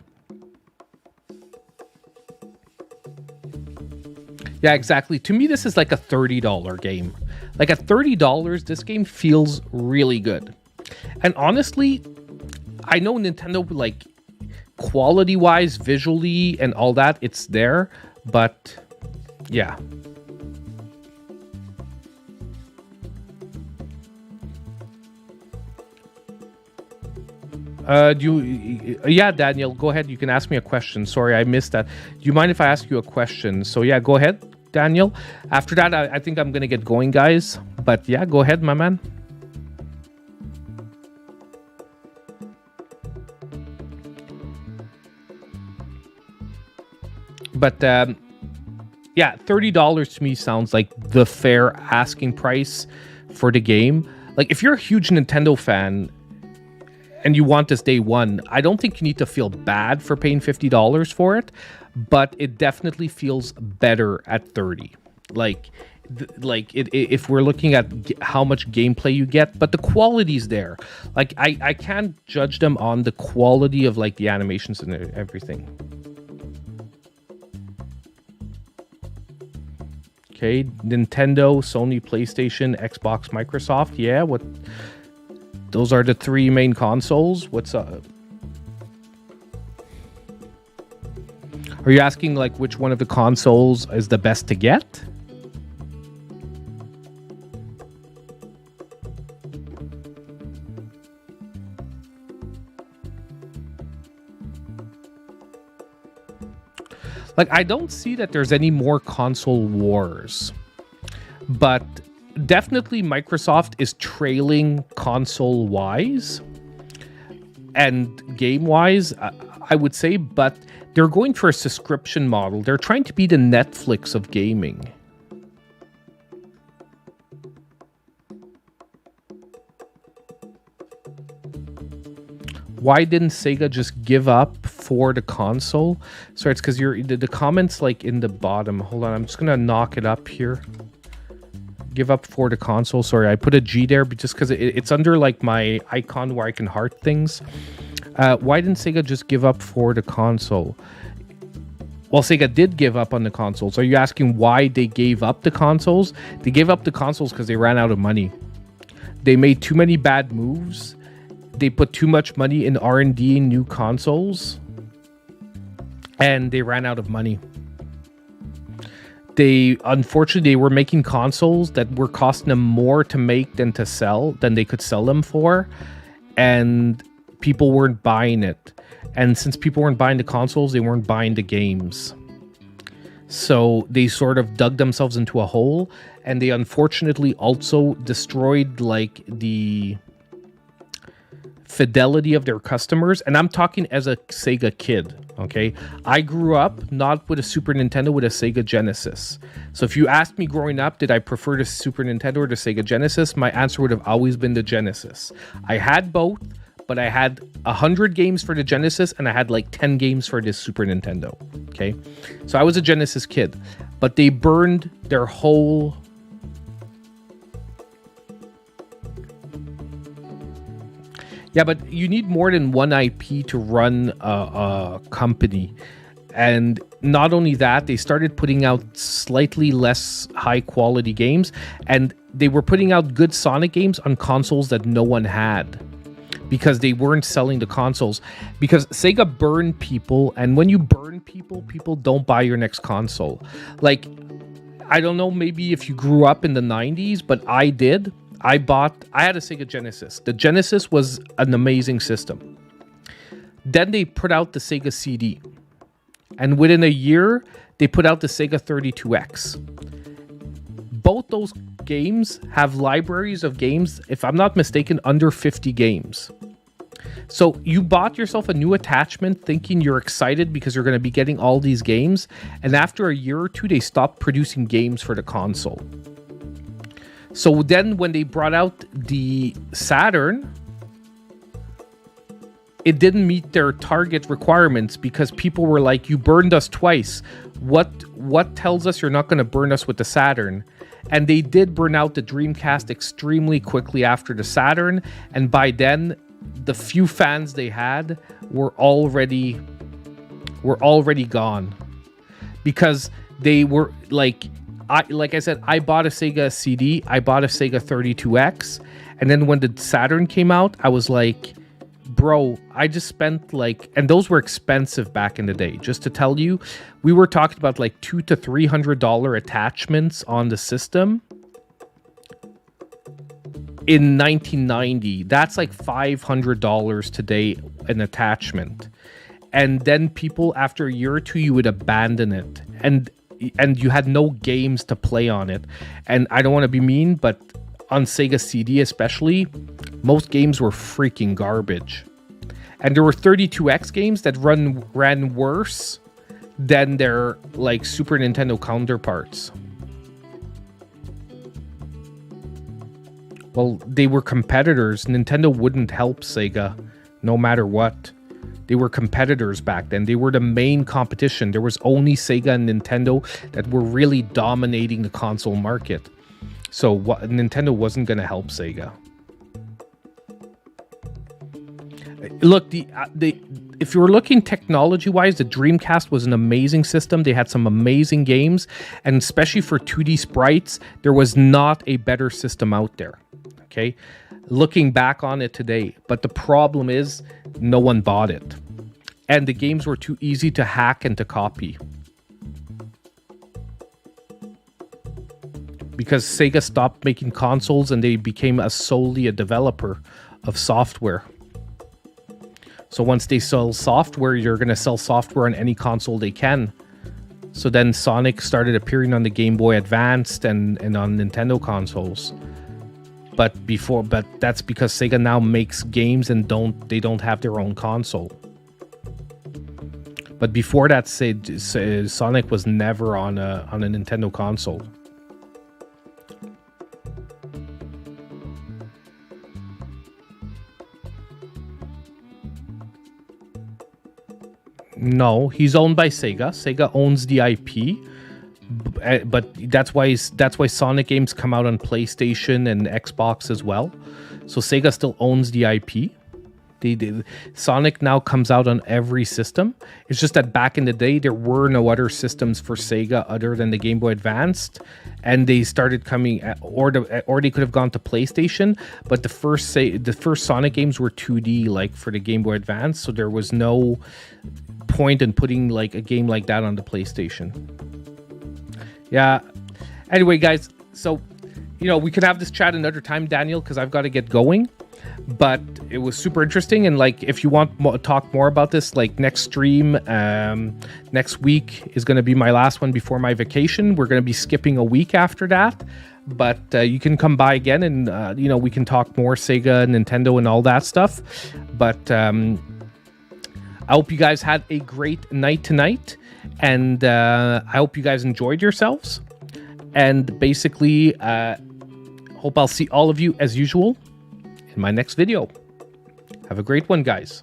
Speaker 1: Yeah, exactly. To me, this is like a $30 game. Like, at $30, this game feels really good. And honestly, I know Nintendo, like, quality-wise, visually, and all that, it's there. But, yeah. Yeah, Daniel, go ahead. You can ask me a question. Sorry, I missed that. Do you mind if I ask you a question? So, yeah, go ahead, Daniel. After that, I think I'm going to get going, guys. But, yeah, go ahead, my man. But, yeah, $30 to me sounds like the fair asking price for the game. Like, if you're a huge Nintendo fan and you want this day one, I don't think you need to feel bad for paying $50 for it, but it definitely feels better at $30. Like, if we're looking at how much gameplay you get, but the quality's there. Like I can't judge them on the quality of like the animations and everything. Okay, Nintendo, Sony, PlayStation, Xbox, Microsoft. Yeah, what? Those are the three main consoles. What's up? Are you asking like which one of the consoles is the best to get? Like, I don't see that there's any more console wars, but definitely Microsoft is trailing console wise and game wise, I would say, but they're going for a subscription model. They're trying to be the Netflix of gaming. Why didn't Sega just give up for the console? Sorry, it's because the comments like in the bottom. Hold on, I'm just gonna knock it up here. Give up for the console. Sorry, I put a G there just because it's under like my icon where I can heart things. Why didn't Sega just give up for the console? Well, Sega did give up on the consoles. Are you asking why they gave up the consoles? They gave up the consoles because they ran out of money. They made too many bad moves. They put too much money in R&D in new consoles, and they ran out of money. Unfortunately, they were making consoles that were costing them more to make than to sell, than they could sell them for, and people weren't buying it. And since people weren't buying the consoles, they weren't buying the games. So they sort of dug themselves into a hole, and they unfortunately also destroyed like the fidelity of their customers. And I'm talking as a Sega kid, okay? I grew up not with a Super Nintendo, with a Sega Genesis. So if you asked me growing up, did I prefer the Super Nintendo or the Sega Genesis? My answer would have always been the Genesis. I had both, but I had 100 games for the Genesis and I had like 10 games for the Super Nintendo, okay? So I was a Genesis kid, but they burned their whole... Yeah, but you need more than one IP to run a company. And not only that, they started putting out slightly less high quality games, and they were putting out good Sonic games on consoles that no one had because they weren't selling the consoles. Because Sega burned people, and when you burn people, people don't buy your next console. Like, I don't know, maybe if you grew up in the 90s, but I did. I had a Sega Genesis. The Genesis was an amazing system. Then they put out the Sega CD. And within a year, they put out the Sega 32X. Both those games have libraries of games, if I'm not mistaken, under 50 games. So you bought yourself a new attachment thinking you're excited because you're going to be getting all these games. And after a year or two, they stopped producing games for the console. So then when they brought out the Saturn, it didn't meet their target requirements because people were like, you burned us twice. What tells us you're not going to burn us with the Saturn? And they did burn out the Dreamcast extremely quickly after the Saturn. And by then, the few fans they had were already gone. Because they were like I said, I bought a Sega CD, I bought a Sega 32X, and then when the Saturn came out, I was like, bro, I just spent like, and those were expensive back in the day. Just to tell you, we were talking about like $200 to $300 attachments on the system in 1990. That's like $500 today, an attachment. And then people, after a year or two, you would abandon it. And you had no games to play on it. And I don't want to be mean, but on Sega CD especially, most games were freaking garbage. And there were 32X games that ran worse than their like Super Nintendo counterparts. Well, they were competitors. Nintendo wouldn't help Sega no matter what. They were competitors back then. They were the main competition. There was only Sega and Nintendo that were really dominating the console market. So Nintendo wasn't going to help Sega. Look, if you were looking technology-wise, the Dreamcast was an amazing system. They had some amazing games, and especially for 2D sprites, there was not a better system out there. Okay, looking back on it today, but the problem is no one bought it, and the games were too easy to hack and to copy. Because Sega stopped making consoles and they became solely a developer of software. So once they sell software, you're going to sell software on any console they can. So then Sonic started appearing on the Game Boy Advanced and on Nintendo consoles. But that's because Sega now makes games and they don't have their own console. But before that, Sonic was never on a Nintendo console. No, he's owned by Sega. Sega owns the IP, but that's why Sonic games come out on PlayStation and Xbox as well. So Sega still owns the IP. Sonic now comes out on every system. It's just that back in the day, there were no other systems for Sega other than the Game Boy Advanced, and they started coming, or they could have gone to PlayStation. But the first Sonic games were 2D, like for the Game Boy Advance, so there was no point in putting like a game like that on the PlayStation. Yeah. Anyway, guys, so we could have this chat another time, Daniel, because I've got to get going. But it was super interesting, and like if you want to talk more about this, like next stream next week is going to be my last one before my vacation. We're going to be skipping a week after that, but you can come by again and we can talk more Sega, Nintendo, and all that stuff. But I hope you guys had a great night tonight, and I hope you guys enjoyed yourselves, and basically hope I'll see all of you as usual in my next video. Have a great one, guys.